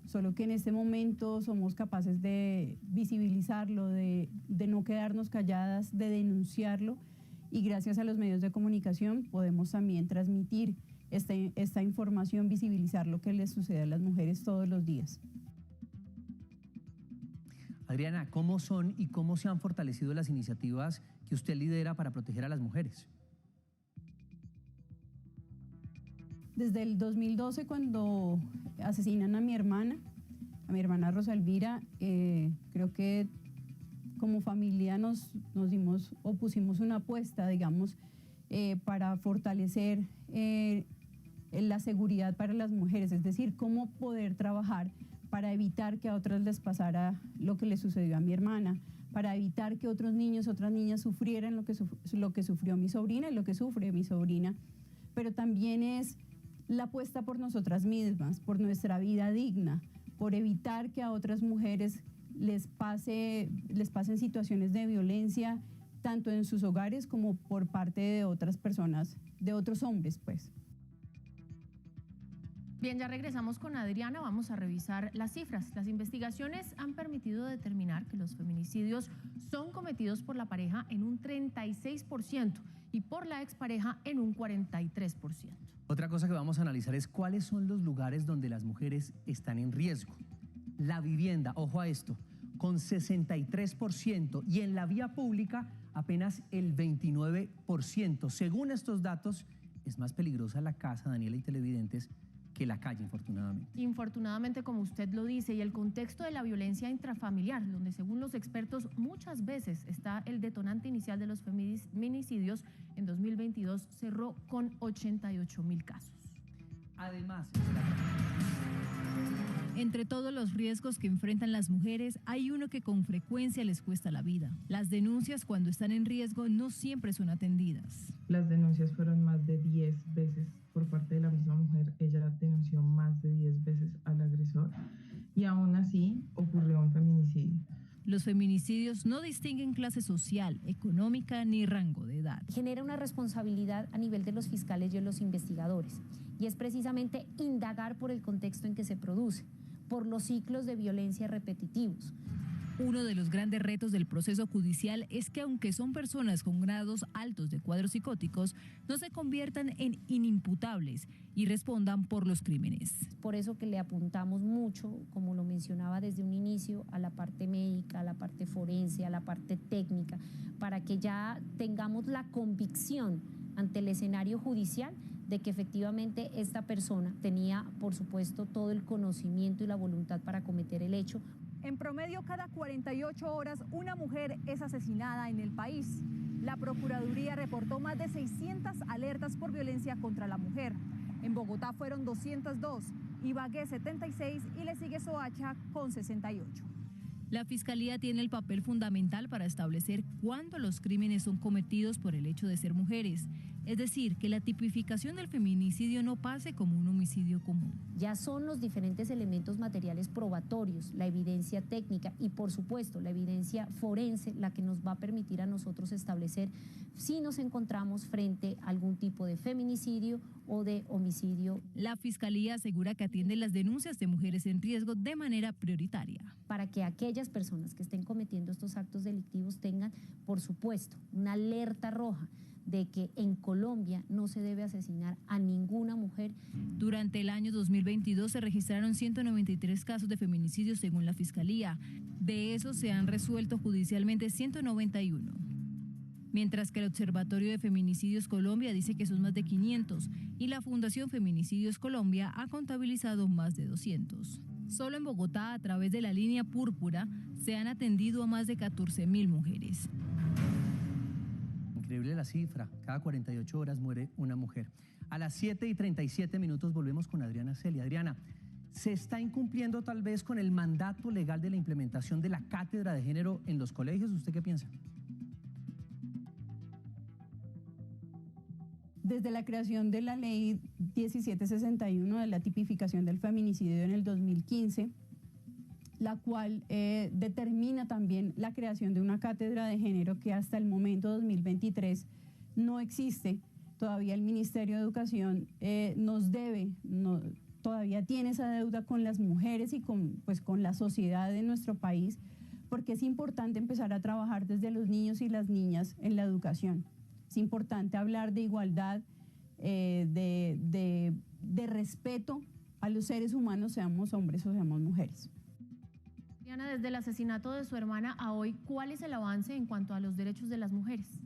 Solo que en este momento somos capaces de visibilizarlo, de no quedarnos calladas, de denunciarlo, y gracias a los medios de comunicación podemos también transmitir esta información, visibilizar lo que les sucede a las mujeres todos los días. Adriana, ¿cómo son y cómo se han fortalecido las iniciativas que usted lidera para proteger a las mujeres? Desde el 2012, cuando asesinan a mi hermana Rosalvira, creo que como familia nos dimos o pusimos una apuesta, digamos, para fortalecer la seguridad para las mujeres, es decir, cómo poder trabajar para evitar que a otras les pasara lo que le sucedió a mi hermana, para evitar que otros niños, otras niñas sufrieran lo que sufrió mi sobrina y lo que sufre mi sobrina. Pero también es la apuesta por nosotras mismas, por nuestra vida digna, por evitar que a otras mujeres les pasen situaciones de violencia, tanto en sus hogares como por parte de otras personas, de otros hombres, pues. Bien, ya regresamos con Adriana, vamos a revisar las cifras. Las investigaciones han permitido determinar que los feminicidios son cometidos por la pareja en un 36% y por la expareja en un 43%. Otra cosa que vamos a analizar es cuáles son los lugares donde las mujeres están en riesgo. La vivienda, ojo a esto, con 63% y en la vía pública apenas el 29%. Según estos datos, es más peligrosa la casa, Daniela y televidentes, que la calle, infortunadamente. Infortunadamente, como usted lo dice, y el contexto de la violencia intrafamiliar, donde según los expertos muchas veces está el detonante inicial de los feminicidios, en 2022 cerró con 88.000 casos. Además, entre todos los riesgos que enfrentan las mujeres, hay uno que con frecuencia les cuesta la vida. Las denuncias cuando están en riesgo no siempre son atendidas. Las denuncias fueron más de 10 veces por parte de la misma mujer. Ella denunció más de 10 veces al agresor y aún así ocurrió un feminicidio. Los feminicidios no distinguen clase social, económica ni rango de edad. Genera una responsabilidad a nivel de los fiscales y de los investigadores, y es precisamente indagar por el contexto en que se produce, por los ciclos de violencia repetitivos. Uno de los grandes retos del proceso judicial es que aunque son personas con grados altos de cuadros psicóticos, no se conviertan en inimputables y respondan por los crímenes. Por eso que le apuntamos mucho, como lo mencionaba desde un inicio, a la parte médica, a la parte forense, a la parte técnica, para que ya tengamos la convicción ante el escenario judicial de que efectivamente esta persona tenía, por supuesto, todo el conocimiento y la voluntad para cometer el hecho. En promedio, cada 48 horas, una mujer es asesinada en el país. La Procuraduría reportó más de 600 alertas por violencia contra la mujer. En Bogotá fueron 202, Ibagué 76 y le sigue Soacha con 68. La Fiscalía tiene el papel fundamental para establecer cuándo los crímenes son cometidos por el hecho de ser mujeres. Es decir, que la tipificación del feminicidio no pase como un homicidio común. Ya son los diferentes elementos materiales probatorios, la evidencia técnica y, por supuesto, la evidencia forense la que nos va a permitir a nosotros establecer si nos encontramos frente a algún tipo de feminicidio o de homicidio. La Fiscalía asegura que atiende las denuncias de mujeres en riesgo de manera prioritaria. Para que aquellas personas que estén cometiendo estos actos delictivos tengan, por supuesto, una alerta roja de que en Colombia no se debe asesinar a ninguna mujer. Durante el año 2022 se registraron 193 casos de feminicidio según la Fiscalía. De esos se han resuelto judicialmente 191. Mientras que el Observatorio de Feminicidios Colombia dice que son más de 500 y la Fundación Feminicidios Colombia ha contabilizado más de 200. Solo en Bogotá, a través de la línea Púrpura, se han atendido a más de 14.000 mujeres. Increíble la cifra, cada 48 horas muere una mujer. A las 7:37 volvemos con Adriana Celia. Adriana, ¿se está incumpliendo tal vez con el mandato legal de la implementación de la cátedra de género en los colegios? ¿Usted qué piensa? Desde la creación de la ley 1761 de la tipificación del feminicidio en el 2015, la cual determina también la creación de una cátedra de género que hasta el momento 2023 no existe. Todavía el Ministerio de Educación todavía tiene esa deuda con las mujeres y con la sociedad de nuestro país, porque es importante empezar a trabajar desde los niños y las niñas en la educación. Es importante hablar de igualdad, de respeto a los seres humanos, seamos hombres o seamos mujeres. Diana, desde el asesinato de su hermana a hoy, ¿cuál es el avance en cuanto a los derechos de las mujeres?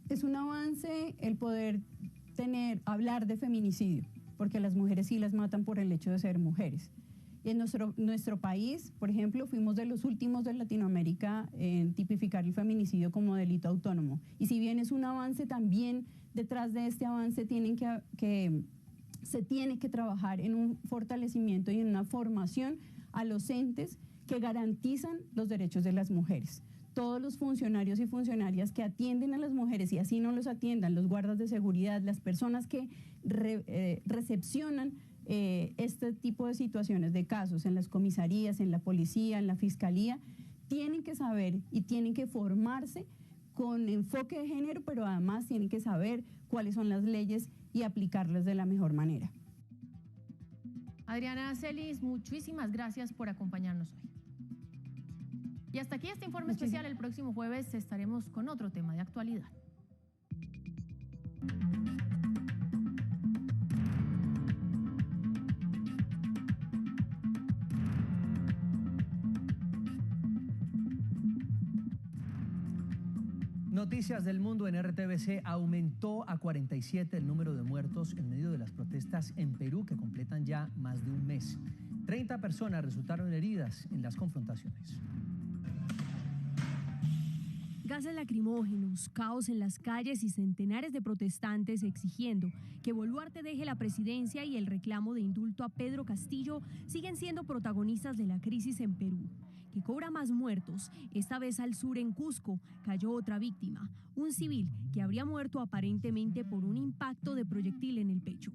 Es un avance el poder hablar de feminicidio, porque las mujeres sí las matan por el hecho de ser mujeres. En nuestro país, por ejemplo, fuimos de los últimos de Latinoamérica en tipificar el feminicidio como delito autónomo. Y si bien es un avance, también detrás de este avance se tiene que trabajar en un fortalecimiento y en una formación a los entes que garantizan los derechos de las mujeres. Todos los funcionarios y funcionarias que atienden a las mujeres y así no los atiendan, los guardas de seguridad, las personas que recepcionan este tipo de situaciones, de casos en las comisarías, en la policía, en la fiscalía, tienen que saber y tienen que formarse con enfoque de género, pero además tienen que saber cuáles son las leyes y aplicarlas de la mejor manera. Adriana Celis, muchísimas gracias por acompañarnos hoy. Y hasta aquí este informe especial. El próximo jueves estaremos con otro tema de actualidad. Noticias del mundo en RTBC. Aumentó a 47 el número de muertos en medio de las protestas en Perú, que completan ya más de un mes. 30 personas resultaron heridas en las confrontaciones. Gases lacrimógenos, caos en las calles y centenares de protestantes exigiendo que Boluarte deje la presidencia y el reclamo de indulto a Pedro Castillo siguen siendo protagonistas de la crisis en Perú, que cobra más muertos. Esta vez al sur, en Cusco, cayó otra víctima, un civil que habría muerto aparentemente por un impacto de proyectil en el pecho.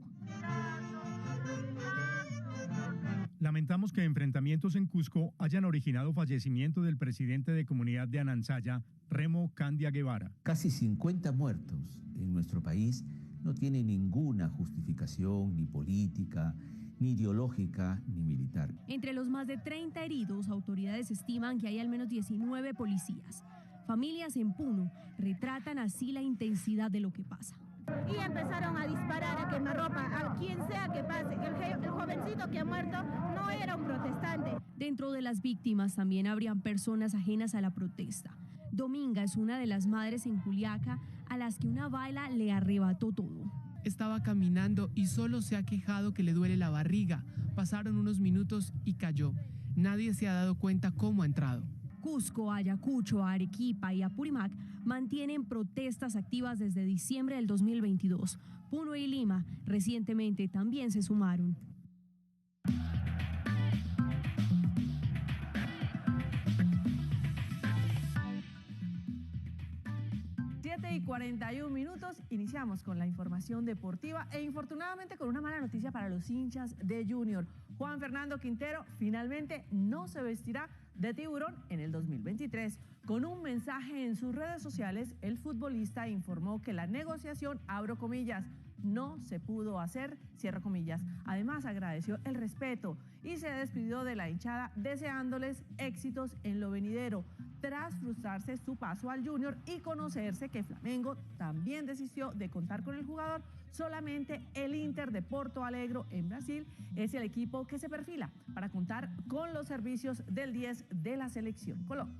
Lamentamos que enfrentamientos en Cusco hayan originado fallecimiento del presidente de comunidad de Anansaya, Remo Candia Guevara. Casi 50 muertos en nuestro país no tiene ninguna justificación ni política, ni ideológica, ni militar. Entre los más de 30 heridos, autoridades estiman que hay al menos 19 policías. Familias en Puno retratan así la intensidad de lo que pasa. Y empezaron a disparar, a quemarropa, a quien sea que pase. El jovencito que ha muerto no era un protestante. Dentro de las víctimas también habrían personas ajenas a la protesta. Dominga es una de las madres en Juliaca a las que una bala le arrebató todo. Estaba caminando y solo se ha quejado que le duele la barriga. Pasaron unos minutos y cayó. Nadie se ha dado cuenta cómo ha entrado. Cusco, Ayacucho, Arequipa y Apurímac mantienen protestas activas desde diciembre del 2022. Puno y Lima recientemente también se sumaron. Y 41 minutos, iniciamos con la información deportiva e infortunadamente con una mala noticia para los hinchas de Junior. Juan Fernando Quintero finalmente no se vestirá de tiburón en el 2023. Con un mensaje en sus redes sociales, el futbolista informó que la negociación, abro comillas, no se pudo hacer, cierro comillas. Además, agradeció el respeto y se despidió de la hinchada deseándoles éxitos en lo venidero, tras frustrarse su paso al Junior y conocerse que Flamengo también desistió de contar con el jugador. Solamente el Inter de Porto Alegre en Brasil es el equipo que se perfila para contar con los servicios del 10 de la selección Colombia.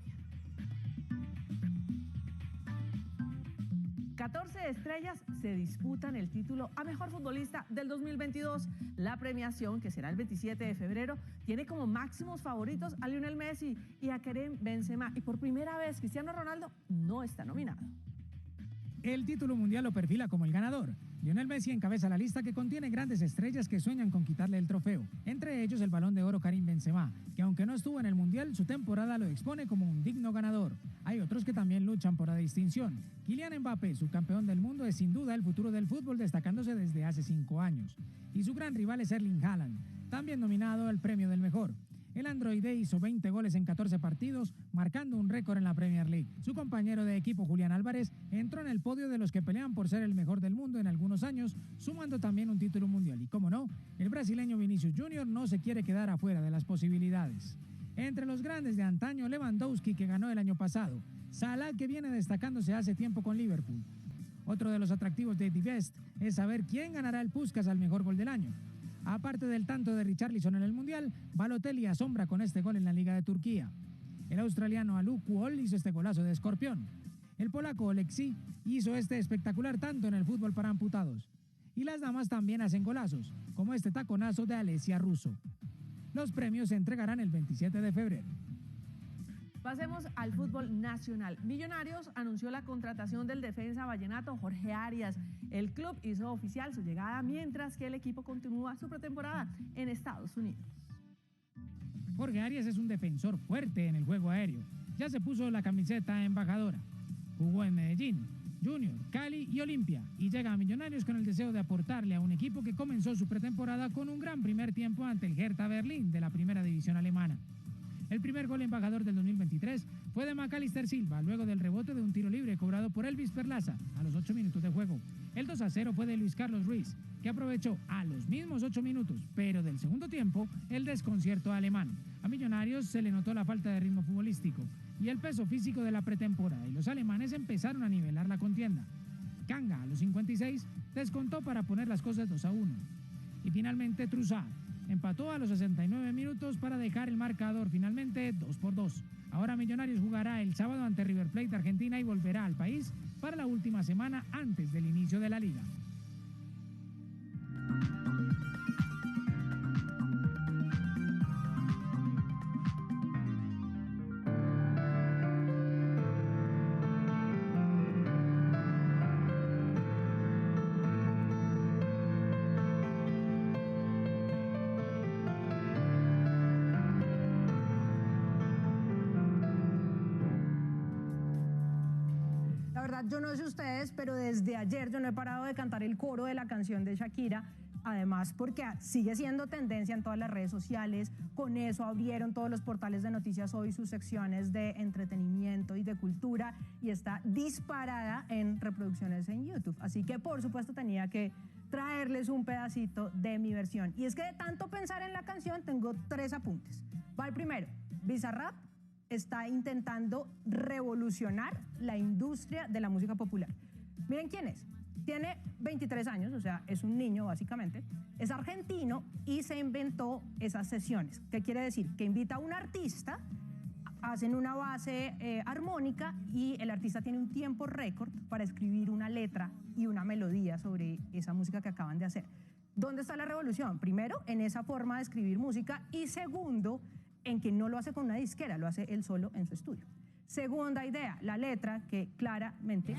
14 estrellas se disputan el título a mejor futbolista del 2022. La premiación, que será el 27 de febrero, tiene como máximos favoritos a Lionel Messi y a Karim Benzema. Y por primera vez, Cristiano Ronaldo no está nominado. El título mundial lo perfila como el ganador. Lionel Messi encabeza la lista, que contiene grandes estrellas que sueñan con quitarle el trofeo. Entre ellos el Balón de Oro Karim Benzema, que aunque no estuvo en el mundial, su temporada lo expone como un digno ganador. Hay otros que también luchan por la distinción. Kylian Mbappé, subcampeón del mundo, es sin duda el futuro del fútbol, destacándose desde hace 5 años. Y su gran rival es Erling Haaland, también nominado al premio del mejor. El androide hizo 20 goles en 14 partidos, marcando un récord en la Premier League. Su compañero de equipo, Julián Álvarez, entró en el podio de los que pelean por ser el mejor del mundo en algunos años, sumando también un título mundial. Y como no, el brasileño Vinicius Junior no se quiere quedar afuera de las posibilidades. Entre los grandes de antaño, Lewandowski, que ganó el año pasado, Salah, que viene destacándose hace tiempo con Liverpool. Otro de los atractivos de The Best es saber quién ganará el Puskás al mejor gol del año. Aparte del tanto de Richarlison en el Mundial, Balotelli asombra con este gol en la Liga de Turquía. El australiano Alou Kuol hizo este golazo de escorpión. El polaco Oleksii hizo este espectacular tanto en el fútbol para amputados. Y las damas también hacen golazos, como este taconazo de Alessia Russo. Los premios se entregarán el 27 de febrero. Pasemos al fútbol nacional. Millonarios anunció la contratación del defensa vallenato Jorge Arias. El club hizo oficial su llegada, mientras que el equipo continúa su pretemporada en Estados Unidos. Jorge Arias es un defensor fuerte en el juego aéreo. Ya se puso la camiseta embajadora. Jugó en Medellín, Junior, Cali y Olimpia, y llega a Millonarios con el deseo de aportarle a un equipo que comenzó su pretemporada con un gran primer tiempo ante el Hertha Berlín de la primera división alemana. El primer gol embajador del 2023 fue de Macalister Silva, luego del rebote de un tiro libre cobrado por Elvis Perlaza a los 8 minutos de juego. El 2-0 fue de Luis Carlos Ruiz, que aprovechó a los mismos 8 minutos, pero del segundo tiempo, el desconcierto alemán. A Millonarios se le notó la falta de ritmo futbolístico. y el peso físico de la pretemporada, y los alemanes empezaron a nivelar la contienda. Kanga, a los 56, descontó para poner las cosas 2-1. Y finalmente Trussard empató a los 69 minutos para dejar el marcador finalmente 2-2. Ahora Millonarios jugará el sábado ante River Plate de Argentina y volverá al país para la última semana antes del inicio de la liga. Yo no sé ustedes, pero desde ayer yo no he parado de cantar el coro de la canción de Shakira, además porque sigue siendo tendencia en todas las redes sociales. Con eso abrieron todos los portales de noticias hoy sus secciones de entretenimiento y de cultura, y está disparada en reproducciones en YouTube. Así que por supuesto tenía que traerles un pedacito de mi versión. Y es que de tanto pensar en la canción tengo 3 apuntes. Va el primero: Bizarrap está intentando revolucionar la industria de la música popular. Miren quién es. Tiene 23 años, o sea, es un niño básicamente. Es argentino y se inventó esas sesiones. ¿Qué quiere decir? Que invita a un artista, hacen una base armónica y el artista tiene un tiempo récord para escribir una letra y una melodía sobre esa música que acaban de hacer. ¿Dónde está la revolución? Primero, en esa forma de escribir música, y segundo, en que no lo hace con una disquera, lo hace él solo en su estudio. Segunda idea, la letra, que claramente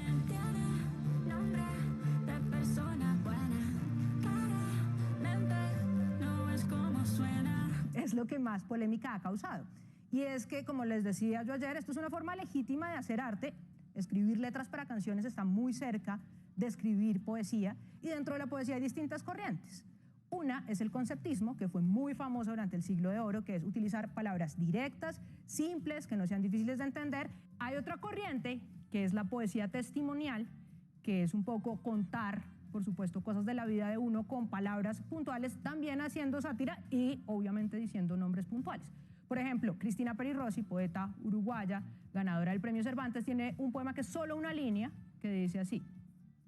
es lo que más polémica ha causado. Y es que, como les decía yo ayer, esto es una forma legítima de hacer arte. Escribir letras para canciones está muy cerca de escribir poesía, y dentro de la poesía hay distintas corrientes. Una es el conceptismo, que fue muy famoso durante el Siglo de Oro, que es utilizar palabras directas, simples, que no sean difíciles de entender. Hay otra corriente, que es la poesía testimonial, que es un poco contar, por supuesto, cosas de la vida de uno con palabras puntuales, también haciendo sátira y obviamente diciendo nombres puntuales. Por ejemplo, Cristina Peri Rossi, poeta uruguaya, ganadora del Premio Cervantes, tiene un poema que es solo una línea, que dice así: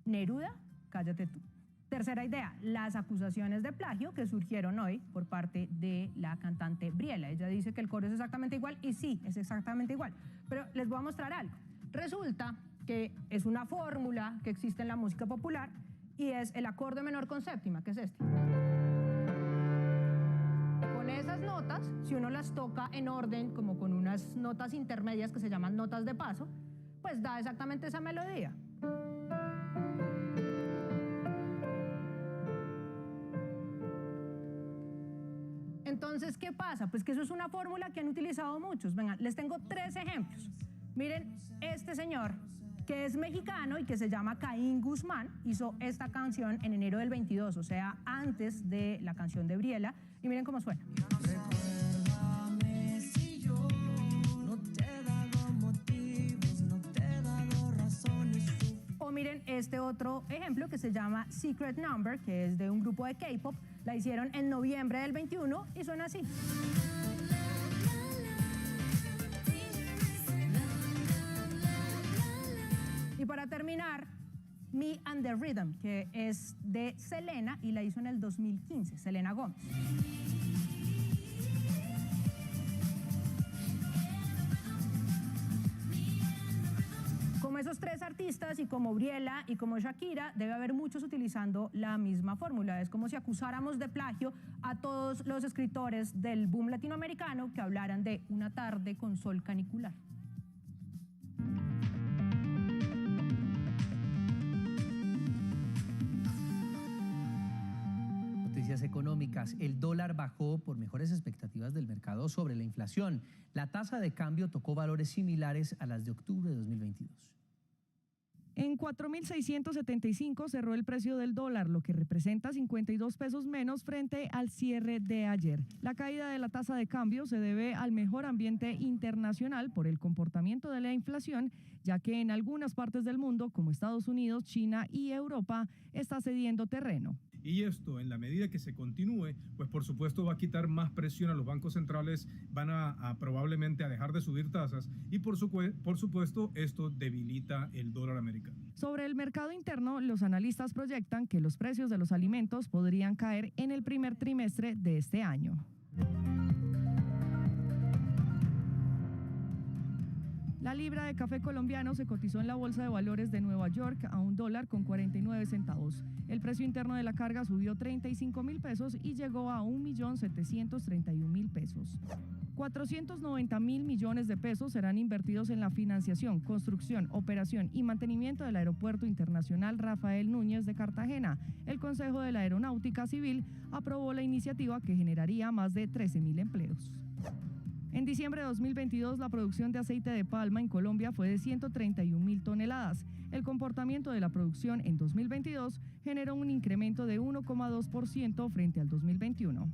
Neruda, cállate tú. Tercera idea, las acusaciones de plagio que surgieron hoy por parte de la cantante Briela. Ella dice que el coro es exactamente igual, y sí, es exactamente igual. Pero les voy a mostrar algo. Resulta que es una fórmula que existe en la música popular, y es el acorde menor con séptima, que es este. Con esas notas, si uno las toca en orden, como con unas notas intermedias que se llaman notas de paso, pues da exactamente esa melodía. Entonces, ¿qué pasa? Pues que eso es una fórmula que han utilizado muchos. Vengan, les tengo 3 ejemplos. Miren, este señor, que es mexicano y que se llama Caín Guzmán, hizo esta canción en enero del 22, o sea, antes de la canción de Briela, y miren cómo suena. Recuérdame si yo no te he dado motivos, no te he dado razones. O miren este otro ejemplo que se llama Secret Number, que es de un grupo de K-pop. La hicieron en noviembre del 21 y suena así. Y para terminar, Me and the Rhythm, que es de Selena y la hizo en el 2015, Selena Gómez. Como esos 3 artistas, y como Briela y como Shakira, debe haber muchos utilizando la misma fórmula. Es como si acusáramos de plagio a todos los escritores del boom latinoamericano que hablaran de una tarde con sol canicular. Noticias económicas. El dólar bajó por mejores expectativas del mercado sobre la inflación. La tasa de cambio tocó valores similares a las de octubre de 2022. En 4.675 cerró el precio del dólar, lo que representa 52 pesos menos frente al cierre de ayer. La caída de la tasa de cambio se debe al mejor ambiente internacional por el comportamiento de la inflación, ya que en algunas partes del mundo, como Estados Unidos, China y Europa, está cediendo terreno. Y esto, en la medida que se continúe, pues por supuesto va a quitar más presión a los bancos centrales, van a probablemente a dejar de subir tasas y por supuesto esto debilita el dólar americano. Sobre el mercado interno, los analistas proyectan que los precios de los alimentos podrían caer en el primer trimestre de este año. La libra de café colombiano se cotizó en la Bolsa de Valores de Nueva York a $1.49. El precio interno de la carga subió 35.000 pesos y llegó a 1.731.000 pesos. 490.000 millones de pesos serán invertidos en la financiación, construcción, operación y mantenimiento del Aeropuerto Internacional Rafael Núñez de Cartagena. El Consejo de la Aeronáutica Civil aprobó la iniciativa que generaría más de 13.000 empleos. En diciembre de 2022, la producción de aceite de palma en Colombia fue de 131.000 toneladas. El comportamiento de la producción en 2022 generó un incremento de 1,2% frente al 2021.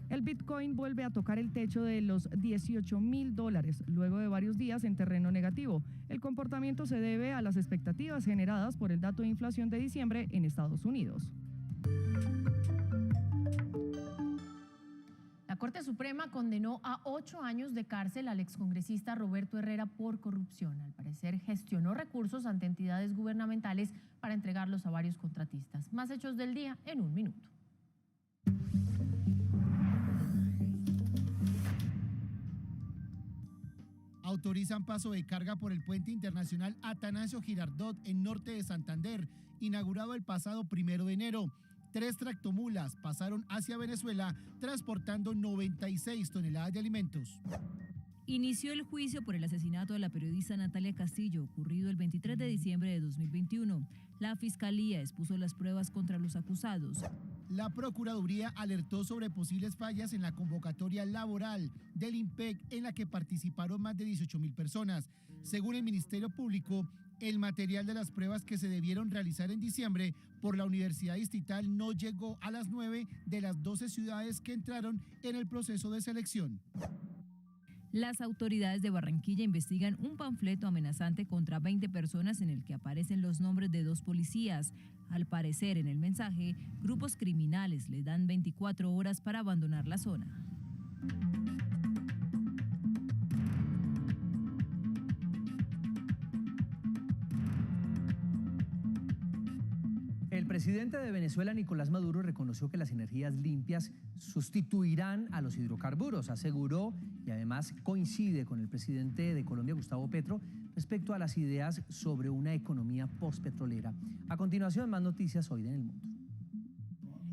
El Bitcoin vuelve a tocar el techo de los $18.000 luego de varios días en terreno negativo. El comportamiento se debe a las expectativas generadas por el dato de inflación de diciembre en Estados Unidos. La Corte Suprema condenó a 8 años de cárcel al excongresista Roberto Herrera por corrupción. Al parecer, gestionó recursos ante entidades gubernamentales para entregarlos a varios contratistas. Más hechos del día en un minuto. Autorizan paso de carga por el puente internacional Atanasio Girardot en norte de Santander, inaugurado el pasado 1 de enero. 3 tractomulas pasaron hacia Venezuela transportando 96 toneladas de alimentos. Inició el juicio por el asesinato de la periodista Natalia Castillo, ocurrido el 23 de diciembre de 2021. La Fiscalía expuso las pruebas contra los acusados. La Procuraduría alertó sobre posibles fallas en la convocatoria laboral del IMPEC, en la que participaron más de 18.000 personas. Según el Ministerio Público, el material de las pruebas que se debieron realizar en diciembre por la Universidad Distrital no llegó a las 9 de las 12 ciudades que entraron en el proceso de selección. Las autoridades de Barranquilla investigan un panfleto amenazante contra 20 personas en el que aparecen los nombres de 2 policías. Al parecer, en el mensaje, grupos criminales le dan 24 horas para abandonar la zona. El presidente de Venezuela, Nicolás Maduro, reconoció que las energías limpias sustituirán a los hidrocarburos. Aseguró y además coincide con el presidente de Colombia, Gustavo Petro, respecto a las ideas sobre una economía postpetrolera. A continuación, más noticias hoy en El Mundo.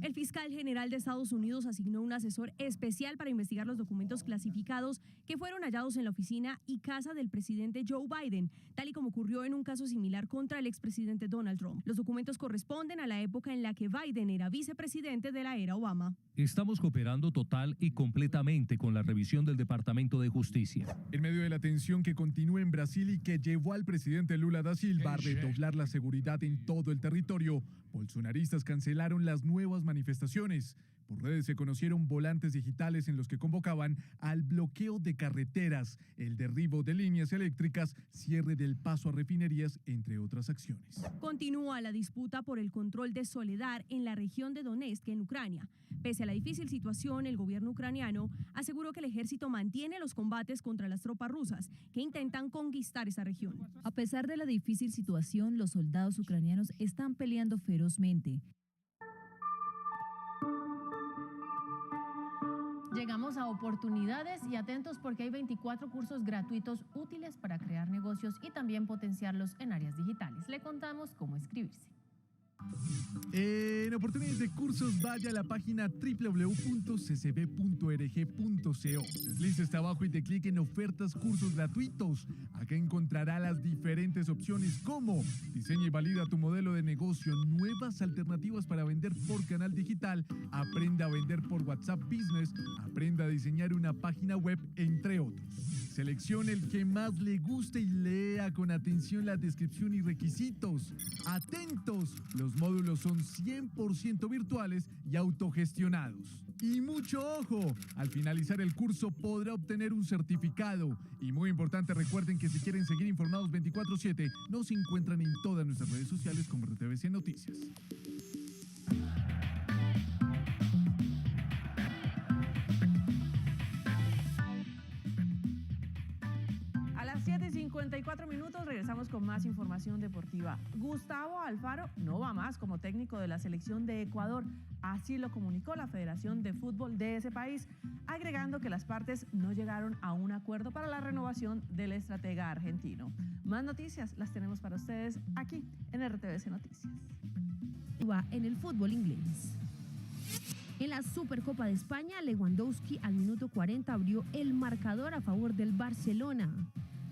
El fiscal general de Estados Unidos asignó un asesor especial para investigar los documentos clasificados que fueron hallados en la oficina y casa del presidente Joe Biden, tal y como ocurrió en un caso similar contra el expresidente Donald Trump. Los documentos corresponden a la época en la que Biden era vicepresidente de la era Obama. Estamos cooperando total y completamente con la revisión del Departamento de Justicia. En medio de la tensión que continúa en Brasil y que llevó al presidente Lula da Silva a redoblar la seguridad en todo el territorio, bolsonaristas cancelaron las nuevas manifestaciones. Por redes se conocieron volantes digitales en los que convocaban al bloqueo de carreteras, el derribo de líneas eléctricas, cierre del paso a refinerías, entre otras acciones. Continúa la disputa por el control de Soledar en la región de Donetsk, en Ucrania. Pese a la difícil situación, el gobierno ucraniano aseguró que el ejército mantiene los combates contra las tropas rusas que intentan conquistar esa región. A pesar de la difícil situación, los soldados ucranianos están peleando ferozmente. Llegamos a oportunidades y atentos porque hay 24 cursos gratuitos útiles para crear negocios y también potenciarlos en áreas digitales. Le contamos cómo inscribirse. En oportunidades de cursos, vaya a la página www.ccb.org.co. Deslice abajo y te clic en ofertas, cursos gratuitos. Acá encontrará las diferentes opciones como diseña y valida tu modelo de negocio, nuevas alternativas para vender por canal digital, aprenda a vender por WhatsApp Business, aprenda a diseñar una página web, entre otros. Seleccione el que más le guste y lea con atención la descripción y requisitos. ¡Atentos! Los módulos son 100% virtuales y autogestionados. Y mucho ojo, al finalizar el curso podrá obtener un certificado. Y muy importante, recuerden que si quieren seguir informados 24/7, nos encuentran en todas nuestras redes sociales como RTVC Noticias. minutos regresamos con más información deportiva. Gustavo Alfaro no va más como técnico de la selección de Ecuador. Así lo comunicó la Federación de Fútbol de ese país, agregando que las partes no llegaron a un acuerdo para la renovación del estratega argentino. Más noticias las tenemos para ustedes aquí en RTVC Noticias. En el fútbol inglés. En la Supercopa de España, Lewandowski al minuto 40 abrió el marcador a favor del Barcelona.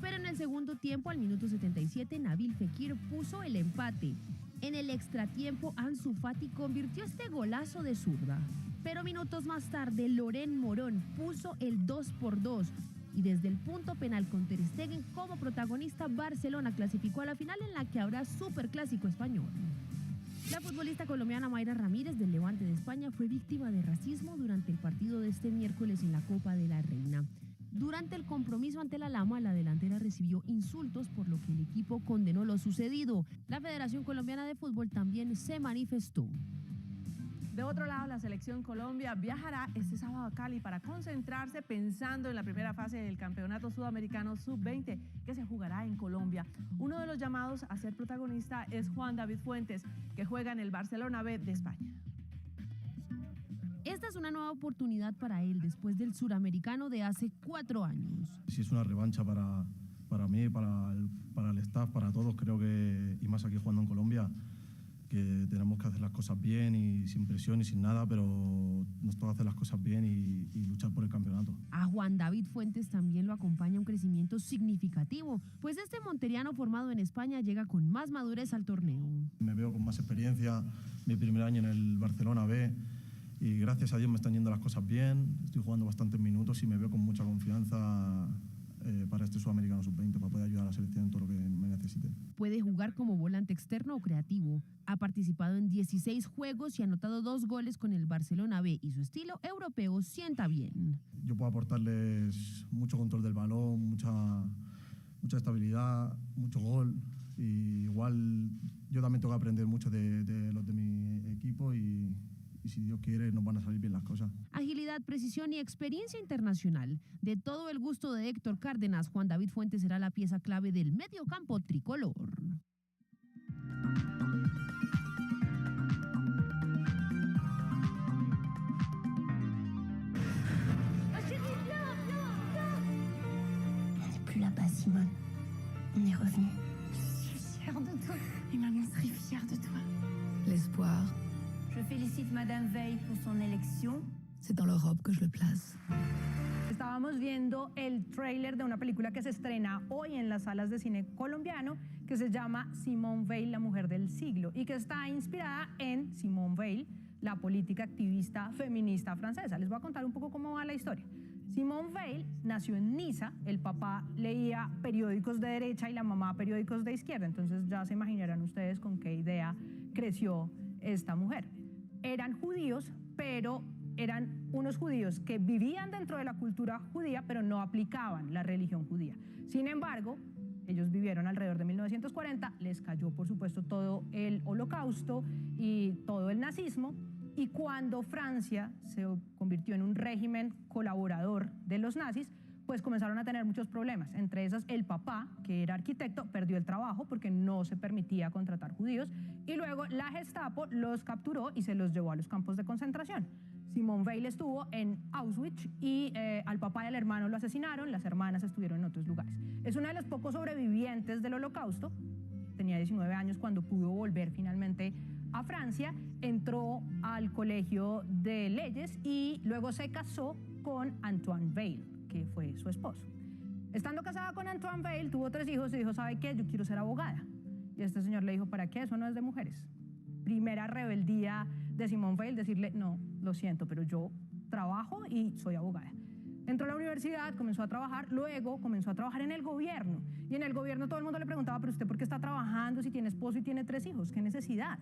Pero en el segundo tiempo, al minuto 77, Nabil Fekir puso el empate. En el extratiempo, Ansu Fati convirtió este golazo de zurda. Pero minutos más tarde, Loren Morón puso el 2-2. Y desde el punto penal con Ter Stegen como protagonista, Barcelona clasificó a la final en la que habrá Superclásico español. La futbolista colombiana Mayra Ramírez del Levante de España fue víctima de racismo durante el partido de este miércoles en la Copa de la Reina. Durante el compromiso ante la Lama, la delantera recibió insultos, por lo que el equipo condenó lo sucedido. La Federación Colombiana de Fútbol también se manifestó. De otro lado, la selección Colombia viajará este sábado a Cali para concentrarse pensando en la primera fase del Campeonato Sudamericano Sub-20 que se jugará en Colombia. Uno de los llamados a ser protagonista es Juan David Fuentes, que juega en el Barcelona B de España. Esta es una nueva oportunidad para él después del suramericano de hace 4 años. Sí, es una revancha para mí, para el staff, para todos, creo que, y más aquí jugando en Colombia, que tenemos que hacer las cosas bien y sin presión y sin nada, pero nos toca hacer las cosas bien y luchar por el campeonato. A Juan David Fuentes también lo acompaña un crecimiento significativo, pues este monteriano formado en España llega con más madurez al torneo. Me veo con más experiencia, mi primer año en el Barcelona B, y gracias a Dios me están yendo las cosas bien, estoy jugando bastantes minutos y me veo con mucha confianza para este Sudamericano Sub-20, para poder ayudar a la selección en todo lo que me necesite. Puede jugar como volante externo o creativo. Ha participado en 16 juegos y ha anotado 2 goles con el Barcelona B y su estilo europeo sienta bien. Yo puedo aportarles mucho control del balón, mucha estabilidad, mucho gol. Y igual yo también tengo que aprender mucho de los de mi equipo y si Dios quiere nos van a salir bien las cosas. Agilidad, precisión y experiencia internacional. De todo el gusto de Héctor Cárdenas, Juan David Fuentes será la pieza clave del mediocampo tricolor. On n'est plus là-bas, Simone. On est revenu. Je suis fière de toi. Et maman serait fière de toi. L'espoir. Je félicite Madame Veil pour son élection. C'est dans l'Europe que je le place. Estábamos viendo el tráiler de una película que se estrena hoy en las salas de cine colombiano que se llama Simone Veil, la mujer del siglo, y que está inspirada en Simone Veil, la política activista feminista francesa. Les voy a contar un poco cómo va la historia. Simone Veil nació en Niza, el papá leía periódicos de derecha y la mamá periódicos de izquierda, entonces ya se imaginarán ustedes con qué idea creció esta mujer. Eran judíos, pero eran unos judíos que vivían dentro de la cultura judía, pero no aplicaban la religión judía. Sin embargo, ellos vivieron alrededor de 1940, les cayó por supuesto todo el holocausto y todo el nazismo, y cuando Francia se convirtió en un régimen colaborador de los nazis, pues comenzaron a tener muchos problemas. Entre esas, el papá, que era arquitecto, perdió el trabajo porque no se permitía contratar judíos, y luego la Gestapo los capturó y se los llevó a los campos de concentración. Simone Veil estuvo en Auschwitz y al papá y al hermano lo asesinaron, las hermanas estuvieron en otros lugares. Es una de los pocos sobrevivientes del holocausto, tenía 19 años cuando pudo volver finalmente a Francia, entró al colegio de leyes y luego se casó con Antoine Veil, que fue su esposo. Estando casada con Antoine Veil, tuvo 3 hijos y dijo, ¿sabe qué? Yo quiero ser abogada. Y este señor le dijo, ¿para qué? Eso no es de mujeres. Primera rebeldía de Simone Veil, decirle, no, lo siento, pero yo trabajo y soy abogada. Entró a la universidad, comenzó a trabajar, luego comenzó a trabajar en el gobierno. Y en el gobierno todo el mundo le preguntaba, ¿pero usted por qué está trabajando si tiene esposo y tiene 3 hijos? ¿Qué necesidad?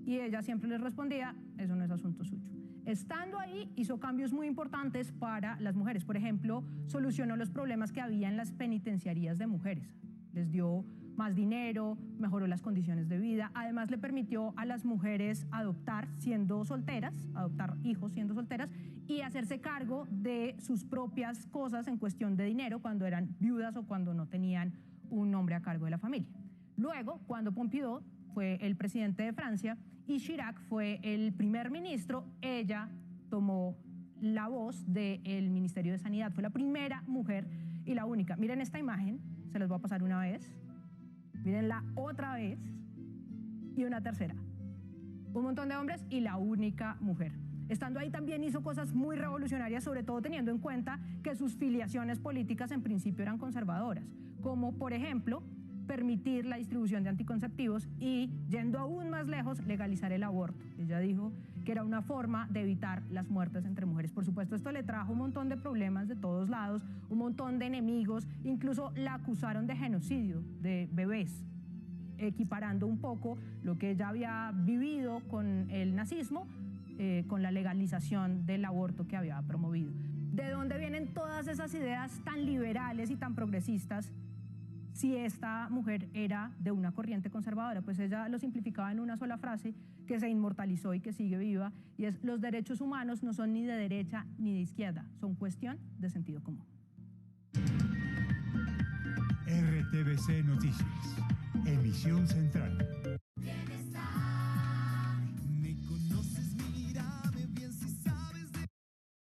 Y ella siempre les respondía, eso no es asunto suyo. Estando ahí, hizo cambios muy importantes para las mujeres. Por ejemplo, solucionó los problemas que había en las penitenciarías de mujeres. Les dio más dinero, mejoró las condiciones de vida. Además, le permitió a las mujeres adoptar siendo solteras, adoptar hijos siendo solteras y hacerse cargo de sus propias cosas en cuestión de dinero cuando eran viudas o cuando no tenían un hombre a cargo de la familia. Luego, cuando Pompidou fue el presidente de Francia y Chirac fue el primer ministro, ella tomó la voz del Ministerio de Sanidad. Fue la primera mujer y la única. Miren esta imagen, se las voy a pasar una vez, mírenla otra vez y una tercera. Un montón de hombres y la única mujer. Estando ahí también hizo cosas muy revolucionarias, sobre todo teniendo en cuenta que sus filiaciones políticas en principio eran conservadoras, como por ejemplo permitir la distribución de anticonceptivos y, yendo aún más lejos, legalizar el aborto. Ella dijo que era una forma de evitar las muertes entre mujeres. Por supuesto, esto le trajo un montón de problemas de todos lados, un montón de enemigos, incluso la acusaron de genocidio de bebés, equiparando un poco lo que ella había vivido con el nazismo, con la legalización del aborto que había promovido. ¿De dónde vienen todas esas ideas tan liberales y tan progresistas si esta mujer era de una corriente conservadora? Pues ella lo simplificaba en una sola frase que se inmortalizó y que sigue viva, y es: los derechos humanos no son ni de derecha ni de izquierda, son cuestión de sentido común. RTBC Noticias, emisión central.